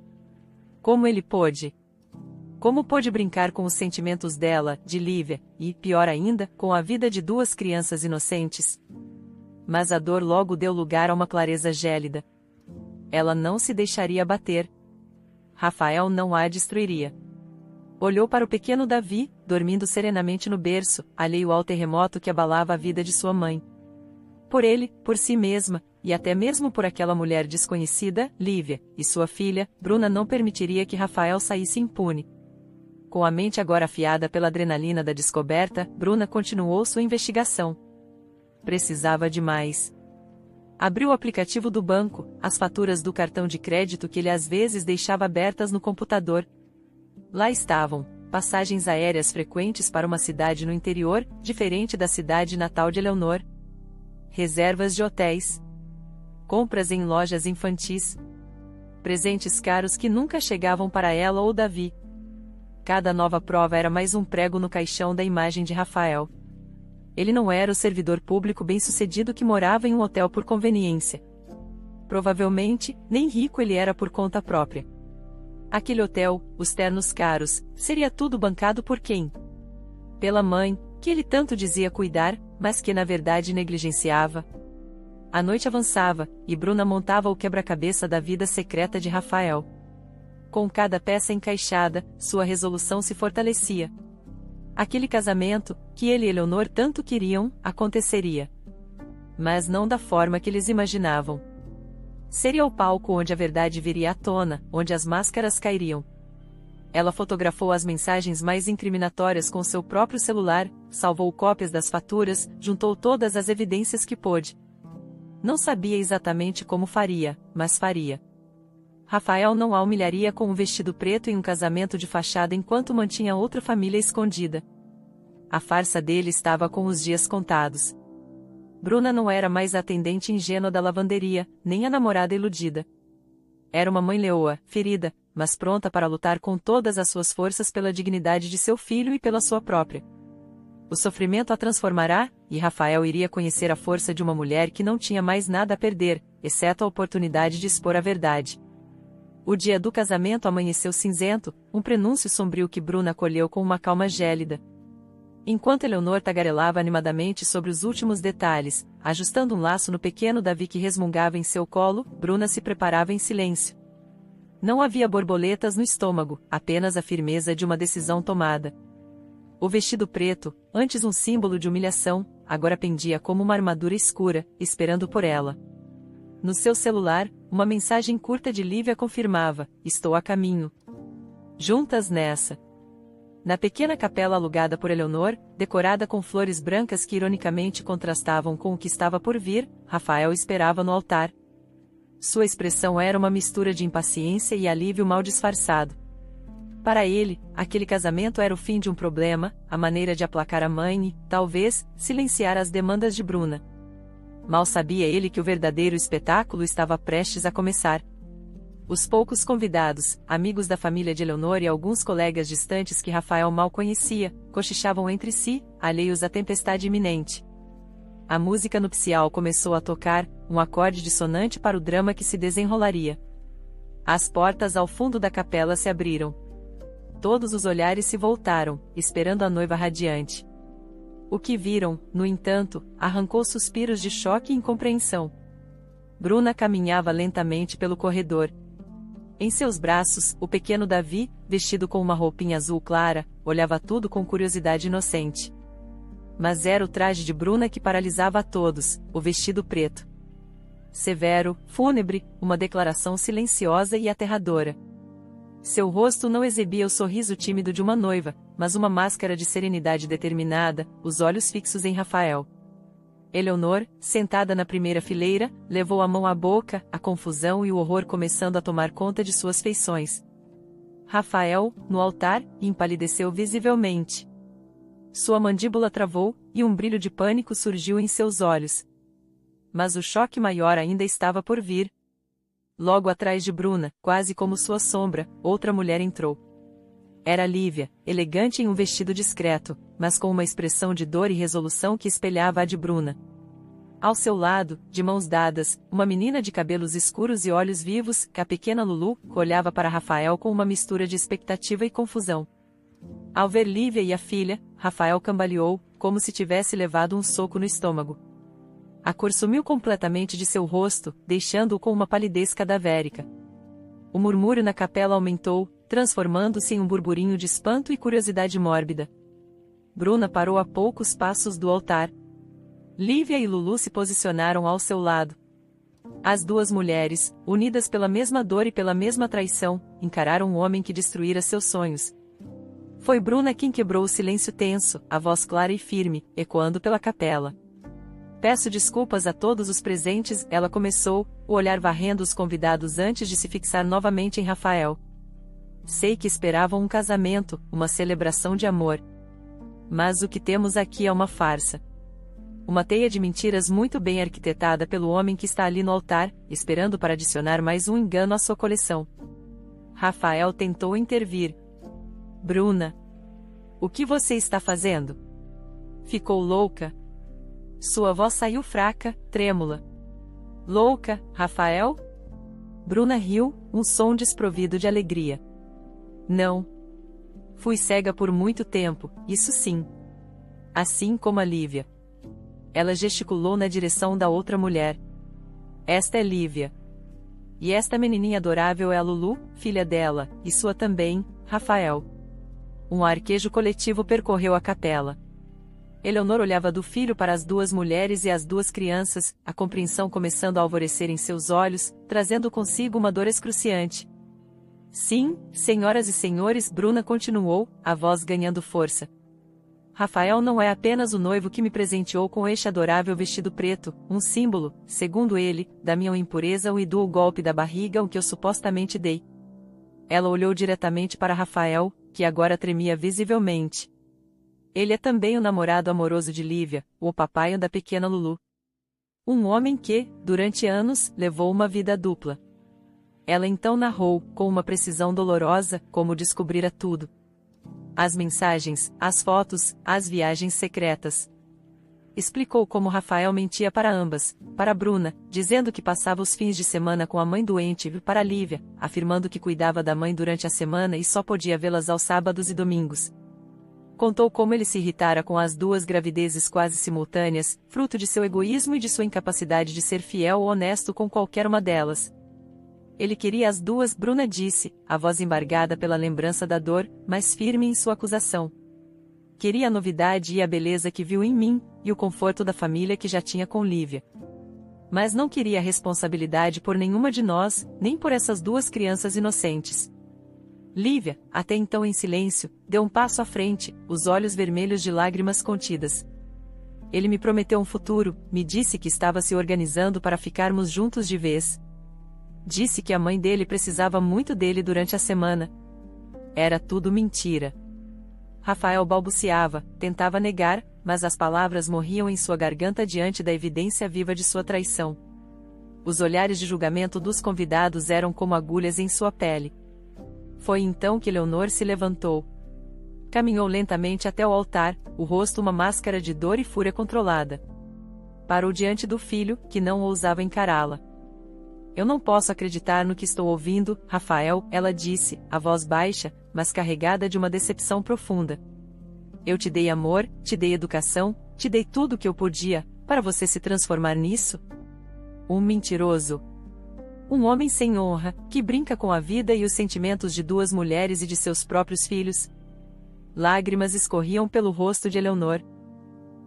Speaker 1: Como ele pôde? Como pôde brincar com os sentimentos dela, de Lívia, e, pior ainda, com a vida de duas crianças inocentes? Mas a dor logo deu lugar a uma clareza gélida. Ela não se deixaria abater. Rafael não a destruiria. Olhou para o pequeno Davi, dormindo serenamente no berço, alheio ao terremoto que abalava a vida de sua mãe. Por ele, por si mesma, e até mesmo por aquela mulher desconhecida, Lívia, e sua filha, Bruna não permitiria que Rafael saísse impune. Com a mente agora afiada pela adrenalina da descoberta, Bruna continuou sua investigação. Precisava de mais. Abriu o aplicativo do banco, as faturas do cartão de crédito que ele às vezes deixava abertas no computador. Lá estavam, passagens aéreas frequentes para uma cidade no interior, diferente da cidade natal de Eleonor. Reservas de hotéis. Compras em lojas infantis. Presentes caros que nunca chegavam para ela ou Davi. Cada nova prova era mais um prego no caixão da imagem de Rafael. Ele não era o servidor público bem-sucedido que morava em um hotel por conveniência. Provavelmente, nem rico ele era por conta própria. Aquele hotel, os ternos caros, seria tudo bancado por quem? Pela mãe, que ele tanto dizia cuidar, mas que na verdade negligenciava. A noite avançava, e Bruna montava o quebra-cabeça da vida secreta de Rafael. Com cada peça encaixada, sua resolução se fortalecia. Aquele casamento, que ele e Eleonor tanto queriam, aconteceria. Mas não da forma que eles imaginavam. Seria o palco onde a verdade viria à tona, onde as máscaras cairiam. Ela fotografou as mensagens mais incriminatórias com seu próprio celular, salvou cópias das faturas, juntou todas as evidências que pôde. Não sabia exatamente como faria, mas faria. Rafael não a humilharia com um vestido preto e um casamento de fachada enquanto mantinha outra família escondida. A farsa dele estava com os dias contados. Bruna não era mais a atendente ingênua da lavanderia, nem a namorada iludida. Era uma mãe leoa, ferida, mas pronta para lutar com todas as suas forças pela dignidade de seu filho e pela sua própria. O sofrimento a transformará, e Rafael iria conhecer a força de uma mulher que não tinha mais nada a perder, exceto a oportunidade de expor a verdade. O dia do casamento amanheceu cinzento, um prenúncio sombrio que Bruna acolheu com uma calma gélida. Enquanto Eleonor tagarelava animadamente sobre os últimos detalhes, ajustando um laço no pequeno Davi que resmungava em seu colo, Bruna se preparava em silêncio. Não havia borboletas no estômago, apenas a firmeza de uma decisão tomada. O vestido preto, antes um símbolo de humilhação, agora pendia como uma armadura escura, esperando por ela. No seu celular, uma mensagem curta de Lívia confirmava: "Estou a caminho." Juntas nessa. Na pequena capela alugada por Eleonor, decorada com flores brancas que ironicamente contrastavam com o que estava por vir, Rafael esperava no altar. Sua expressão era uma mistura de impaciência e alívio mal disfarçado. Para ele, aquele casamento era o fim de um problema, a maneira de aplacar a mãe e, talvez, silenciar as demandas de Bruna. Mal sabia ele que o verdadeiro espetáculo estava prestes a começar. Os poucos convidados, amigos da família de Eleonor e alguns colegas distantes que Rafael mal conhecia, cochichavam entre si, alheios à tempestade iminente. A música nupcial começou a tocar, um acorde dissonante para o drama que se desenrolaria. As portas ao fundo da capela se abriram. Todos os olhares se voltaram, esperando a noiva radiante. O que viram, no entanto, arrancou suspiros de choque e incompreensão. Bruna caminhava lentamente pelo corredor. Em seus braços, o pequeno Davi, vestido com uma roupinha azul clara, olhava tudo com curiosidade inocente. Mas era o traje de Bruna que paralisava a todos, o vestido preto. Severo, fúnebre, uma declaração silenciosa e aterradora. Seu rosto não exibia o sorriso tímido de uma noiva, mas uma máscara de serenidade determinada, os olhos fixos em Rafael. Eleonor, sentada na primeira fileira, levou a mão à boca, a confusão e o horror começando a tomar conta de suas feições. Rafael, no altar, empalideceu visivelmente. Sua mandíbula travou, e um brilho de pânico surgiu em seus olhos. Mas o choque maior ainda estava por vir. Logo atrás de Bruna, quase como sua sombra, outra mulher entrou. Era Lívia, elegante em um vestido discreto, mas com uma expressão de dor e resolução que espelhava a de Bruna. Ao seu lado, de mãos dadas, uma menina de cabelos escuros e olhos vivos, a pequena Lulu, olhava para Rafael com uma mistura de expectativa e confusão. Ao ver Lívia e a filha, Rafael cambaleou, como se tivesse levado um soco no estômago. A cor sumiu completamente de seu rosto, deixando-o com uma palidez cadavérica. O murmúrio na capela aumentou, transformando-se em um burburinho de espanto e curiosidade mórbida. Bruna parou a poucos passos do altar. Lívia e Lulu se posicionaram ao seu lado. As duas mulheres, unidas pela mesma dor e pela mesma traição, encararam o homem que destruíra seus sonhos. Foi Bruna quem quebrou o silêncio tenso, a voz clara e firme, ecoando pela capela. Peço desculpas a todos os presentes, ela começou, o olhar varrendo os convidados antes de se fixar novamente em Rafael. Sei que esperavam um casamento, uma celebração de amor. Mas o que temos aqui é uma farsa. Uma teia de mentiras muito bem arquitetada pelo homem que está ali no altar, esperando para adicionar mais um engano à sua coleção. Rafael tentou intervir. Bruna. O que você está fazendo? Ficou louca? Sua voz saiu fraca, trêmula. Louca, Rafael? Bruna riu, um som desprovido de alegria. Não. Fui cega por muito tempo, isso sim. Assim como a Lívia. Ela gesticulou na direção da outra mulher. Esta é Lívia. E esta menininha adorável é a Lulu, filha dela, e sua também, Rafael. Um arquejo coletivo percorreu a capela. Eleonor olhava do filho para as duas mulheres e as duas crianças, a compreensão começando a alvorecer em seus olhos, trazendo consigo uma dor excruciante. Sim, senhoras e senhores, Bruna continuou, a voz ganhando força. Rafael não é apenas o noivo que me presenteou com este adorável vestido preto, um símbolo, segundo ele, da minha impureza e do golpe da barriga o que eu supostamente dei. Ela olhou diretamente para Rafael, que agora tremia visivelmente. Ele é também o namorado amoroso de Lívia, o papai da pequena Lulu. Um homem que, durante anos, levou uma vida dupla. Ela então narrou, com uma precisão dolorosa, como descobrira tudo. As mensagens, as fotos, as viagens secretas. Explicou como Rafael mentia para ambas, para Bruna, dizendo que passava os fins de semana com a mãe doente e para Lívia, afirmando que cuidava da mãe durante a semana e só podia vê-las aos sábados e domingos. Contou como ele se irritara com as duas gravidezes quase simultâneas, fruto de seu egoísmo e de sua incapacidade de ser fiel ou honesto com qualquer uma delas. Ele queria as duas, Bruna disse, a voz embargada pela lembrança da dor, mas firme em sua acusação. Queria a novidade e a beleza que viu em mim, e o conforto da família que já tinha com Lívia. Mas não queria a responsabilidade por nenhuma de nós, nem por essas duas crianças inocentes. Lívia, até então em silêncio, deu um passo à frente, os olhos vermelhos de lágrimas contidas. Ele me prometeu um futuro, me disse que estava se organizando para ficarmos juntos de vez. Disse que a mãe dele precisava muito dele durante a semana. Era tudo mentira. Rafael balbuciava, tentava negar, mas as palavras morriam em sua garganta diante da evidência viva de sua traição. Os olhares de julgamento dos convidados eram como agulhas em sua pele. Foi então que Eleonor se levantou. Caminhou lentamente até o altar, o rosto uma máscara de dor e fúria controlada. Parou diante do filho, que não ousava encará-la. Eu não posso acreditar no que estou ouvindo, Rafael, ela disse, a voz baixa, mas carregada de uma decepção profunda. Eu te dei amor, te dei educação, te dei tudo o que eu podia, para você se transformar nisso? Um mentiroso. Um homem sem honra, que brinca com a vida e os sentimentos de duas mulheres e de seus próprios filhos. Lágrimas escorriam pelo rosto de Eleonor.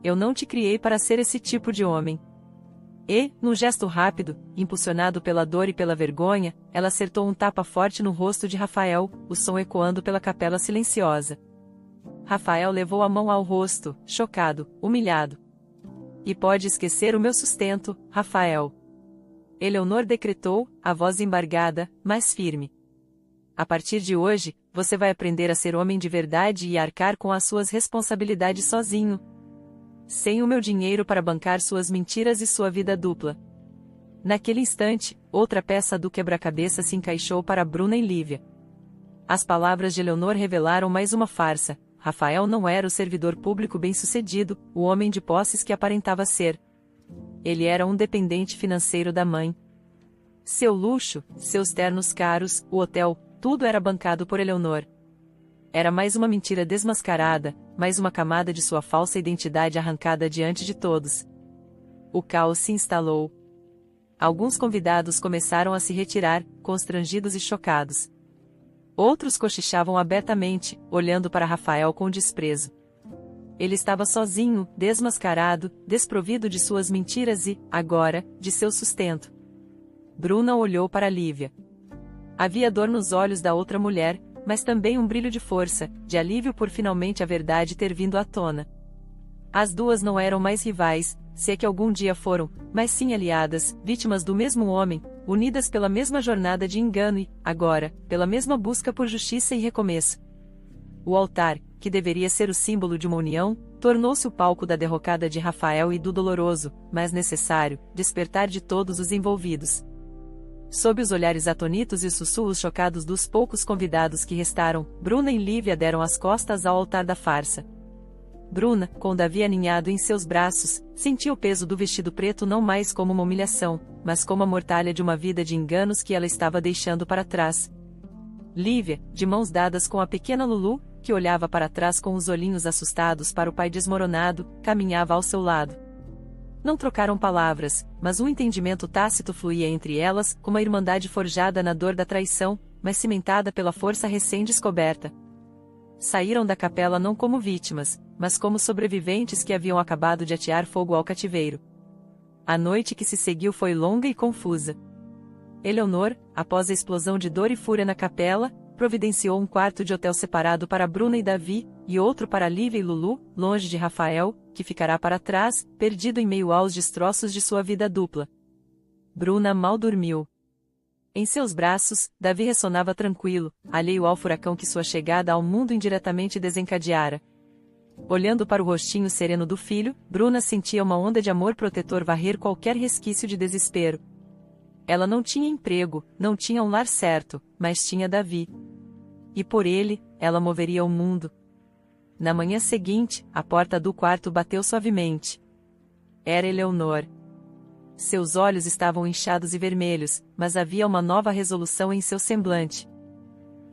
Speaker 1: Eu não te criei para ser esse tipo de homem. E, num gesto rápido, impulsionado pela dor e pela vergonha, ela acertou um tapa forte no rosto de Rafael, o som ecoando pela capela silenciosa. Rafael levou a mão ao rosto, chocado, humilhado. E pode esquecer o meu sustento, Rafael. Eleonor decretou, a voz embargada, mas firme. A partir de hoje, você vai aprender a ser homem de verdade e arcar com as suas responsabilidades sozinho. Sem o meu dinheiro para bancar suas mentiras e sua vida dupla. Naquele instante, outra peça do quebra-cabeça se encaixou para Bruna e Lívia. As palavras de Eleonor revelaram mais uma farsa. Rafael não era o servidor público bem-sucedido, o homem de posses que aparentava ser. Ele era um dependente financeiro da mãe. Seu luxo, seus ternos caros, o hotel, tudo era bancado por Eleonor. Era mais uma mentira desmascarada, mais uma camada de sua falsa identidade arrancada diante de todos. O caos se instalou. Alguns convidados começaram a se retirar, constrangidos e chocados. Outros cochichavam abertamente, olhando para Rafael com desprezo. Ele estava sozinho, desmascarado, desprovido de suas mentiras e, agora, de seu sustento. Bruna olhou para Lívia. Havia dor nos olhos da outra mulher, mas também um brilho de força, de alívio por finalmente a verdade ter vindo à tona. As duas não eram mais rivais, se é que algum dia foram, mas sim aliadas, vítimas do mesmo homem, unidas pela mesma jornada de engano e, agora, pela mesma busca por justiça e recomeço. O altar, que deveria ser o símbolo de uma união, tornou-se o palco da derrocada de Rafael e do doloroso, mas necessário, despertar de todos os envolvidos. Sob os olhares atonitos e sussurros chocados dos poucos convidados que restaram, Bruna e Lívia deram as costas ao altar da farsa. Bruna, com Davi aninhado em seus braços, sentia o peso do vestido preto não mais como uma humilhação, mas como a mortalha de uma vida de enganos que ela estava deixando para trás. Lívia, de mãos dadas com a pequena Lulu, que olhava para trás com os olhinhos assustados para o pai desmoronado, caminhava ao seu lado. Não trocaram palavras, mas um entendimento tácito fluía entre elas, como uma irmandade forjada na dor da traição, mas cimentada pela força recém-descoberta. Saíram da capela não como vítimas, mas como sobreviventes que haviam acabado de atear fogo ao cativeiro. A noite que se seguiu foi longa e confusa. Eleonor, após a explosão de dor e fúria na capela, providenciou um quarto de hotel separado para Bruna e Davi, e outro para Lívia e Lulu, longe de Rafael, que ficará para trás, perdido em meio aos destroços de sua vida dupla. Bruna mal dormiu. Em seus braços, Davi ressonava tranquilo, alheio ao furacão que sua chegada ao mundo indiretamente desencadeara. Olhando para o rostinho sereno do filho, Bruna sentia uma onda de amor protetor varrer qualquer resquício de desespero. Ela não tinha emprego, não tinha um lar certo, mas tinha Davi. E por ele, ela moveria o mundo. Na manhã seguinte, a porta do quarto bateu suavemente. Era Eleonor. Seus olhos estavam inchados e vermelhos, mas havia uma nova resolução em seu semblante.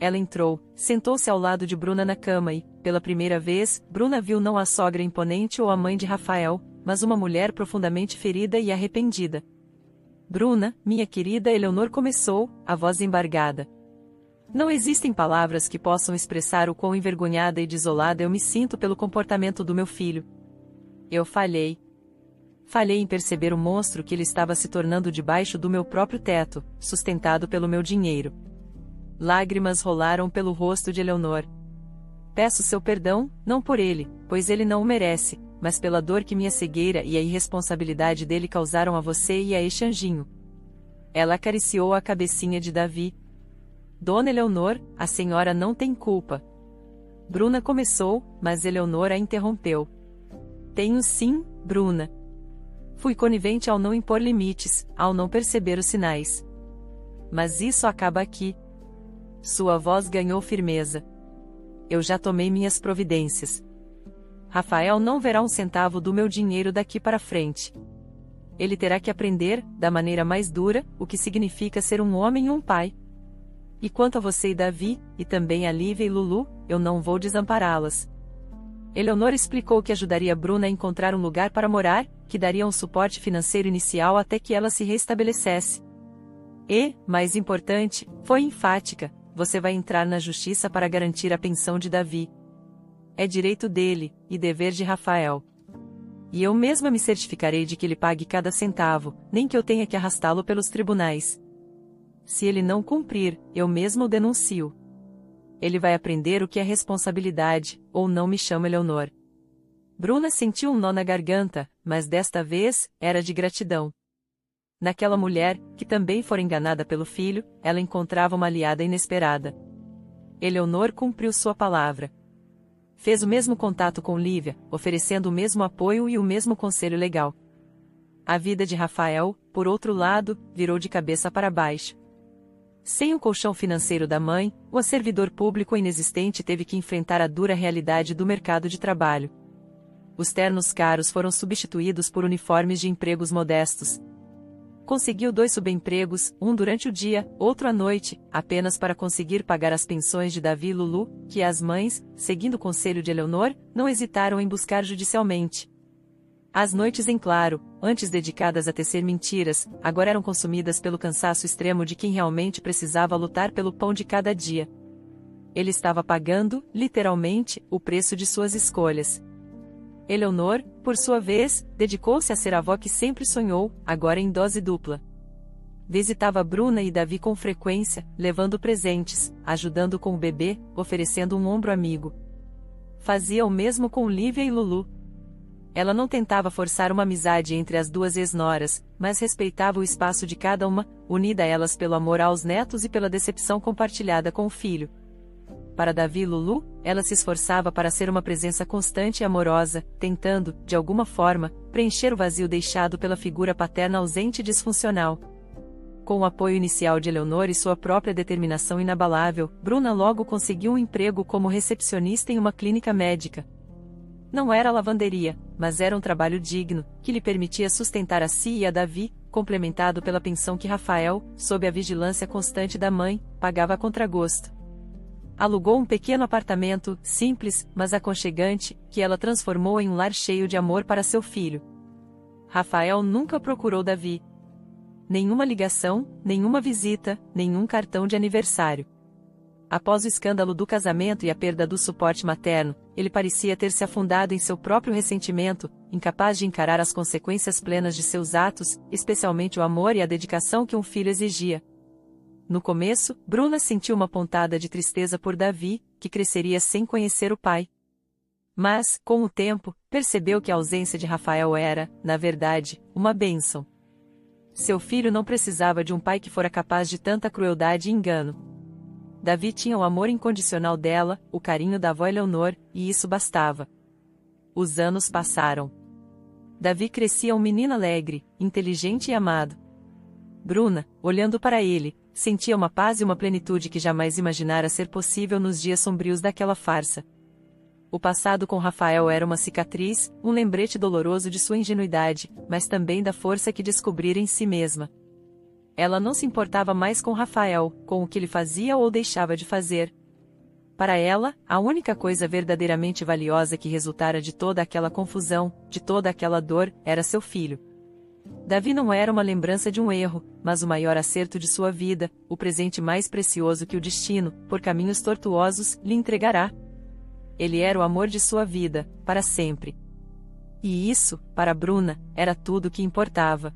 Speaker 1: Ela entrou, sentou-se ao lado de Bruna na cama e, pela primeira vez, Bruna viu não a sogra imponente ou a mãe de Rafael, mas uma mulher profundamente ferida e arrependida. Bruna, minha querida Eleonor começou, a voz embargada. Não existem palavras que possam expressar o quão envergonhada e desolada eu me sinto pelo comportamento do meu filho. Eu falhei. Falhei em perceber o monstro que ele estava se tornando debaixo do meu próprio teto, sustentado pelo meu dinheiro. Lágrimas rolaram pelo rosto de Eleonor. Peço seu perdão, não por ele, pois ele não o merece, mas pela dor que minha cegueira e a irresponsabilidade dele causaram a você e a este anjinho. Ela acariciou a cabecinha de Davi. Dona Eleonor, a senhora não tem culpa. Bruna começou, mas Eleonor a interrompeu. Tenho sim, Bruna. Fui conivente ao não impor limites, ao não perceber os sinais. Mas isso acaba aqui. Sua voz ganhou firmeza. Eu já tomei minhas providências. Rafael não verá um centavo do meu dinheiro daqui para frente. Ele terá que aprender, da maneira mais dura, o que significa ser um homem e um pai. E quanto a você e Davi, e também a Lívia e Lulu, eu não vou desampará-las. Eleonor explicou que ajudaria Bruna a encontrar um lugar para morar, que daria um suporte financeiro inicial até que ela se restabelecesse. E, mais importante, foi enfática: você vai entrar na justiça para garantir a pensão de Davi. É direito dele, e dever de Rafael. E eu mesma me certificarei de que ele pague cada centavo, nem que eu tenha que arrastá-lo pelos tribunais. Se ele não cumprir, eu mesma o denuncio. Ele vai aprender o que é responsabilidade, ou não me chama Eleonor. Bruna sentiu um nó na garganta, mas desta vez, era de gratidão. Naquela mulher, que também fora enganada pelo filho, ela encontrava uma aliada inesperada. Eleonor cumpriu sua palavra. Fez o mesmo contato com Lívia, oferecendo o mesmo apoio e o mesmo conselho legal. A vida de Rafael, por outro lado, virou de cabeça para baixo. Sem o colchão financeiro da mãe, o servidor público inexistente teve que enfrentar a dura realidade do mercado de trabalho. Os ternos caros foram substituídos por uniformes de empregos modestos. Conseguiu 2 subempregos, um durante o dia, outro à noite, apenas para conseguir pagar as pensões de Davi e Lulu, que as mães, seguindo o conselho de Eleonor, não hesitaram em buscar judicialmente. As noites em claro, antes dedicadas a tecer mentiras, agora eram consumidas pelo cansaço extremo de quem realmente precisava lutar pelo pão de cada dia. Ele estava pagando, literalmente, o preço de suas escolhas. Eleonor, por sua vez, dedicou-se a ser a avó que sempre sonhou, agora em dose dupla. Visitava Bruna e Davi com frequência, levando presentes, ajudando com o bebê, oferecendo um ombro amigo. Fazia o mesmo com Lívia e Lulu. Ela não tentava forçar uma amizade entre as duas ex-noras, mas respeitava o espaço de cada uma, unida a elas pelo amor aos netos e pela decepção compartilhada com o filho. Para Davi e Lulu, ela se esforçava para ser uma presença constante e amorosa, tentando, de alguma forma, preencher o vazio deixado pela figura paterna ausente e disfuncional. Com o apoio inicial de Eleonor e sua própria determinação inabalável, Bruna logo conseguiu um emprego como recepcionista em uma clínica médica. Não era lavanderia, mas era um trabalho digno, que lhe permitia sustentar a si e a Davi, complementado pela pensão que Rafael, sob a vigilância constante da mãe, pagava a contragosto. Alugou um pequeno apartamento, simples, mas aconchegante, que ela transformou em um lar cheio de amor para seu filho. Rafael nunca procurou Davi. Nenhuma ligação, nenhuma visita, nenhum cartão de aniversário. Após o escândalo do casamento e a perda do suporte materno, ele parecia ter se afundado em seu próprio ressentimento, incapaz de encarar as consequências plenas de seus atos, especialmente o amor e a dedicação que um filho exigia. No começo, Bruna sentiu uma pontada de tristeza por Davi, que cresceria sem conhecer o pai. Mas, com o tempo, percebeu que a ausência de Rafael era, na verdade, uma bênção. Seu filho não precisava de um pai que fora capaz de tanta crueldade e engano. Davi tinha o amor incondicional dela, o carinho da avó Eleonor, e isso bastava. Os anos passaram. Davi crescia um menino alegre, inteligente e amado. Bruna, olhando para ele, sentia uma paz e uma plenitude que jamais imaginara ser possível nos dias sombrios daquela farsa. O passado com Rafael era uma cicatriz, um lembrete doloroso de sua ingenuidade, mas também da força que descobrira em si mesma. Ela não se importava mais com Rafael, com o que ele fazia ou deixava de fazer. Para ela, a única coisa verdadeiramente valiosa que resultara de toda aquela confusão, de toda aquela dor, era seu filho. Davi não era uma lembrança de um erro, mas o maior acerto de sua vida, o presente mais precioso que o destino, por caminhos tortuosos, lhe entregará. Ele era o amor de sua vida, para sempre. E isso, para Bruna, era tudo o que importava.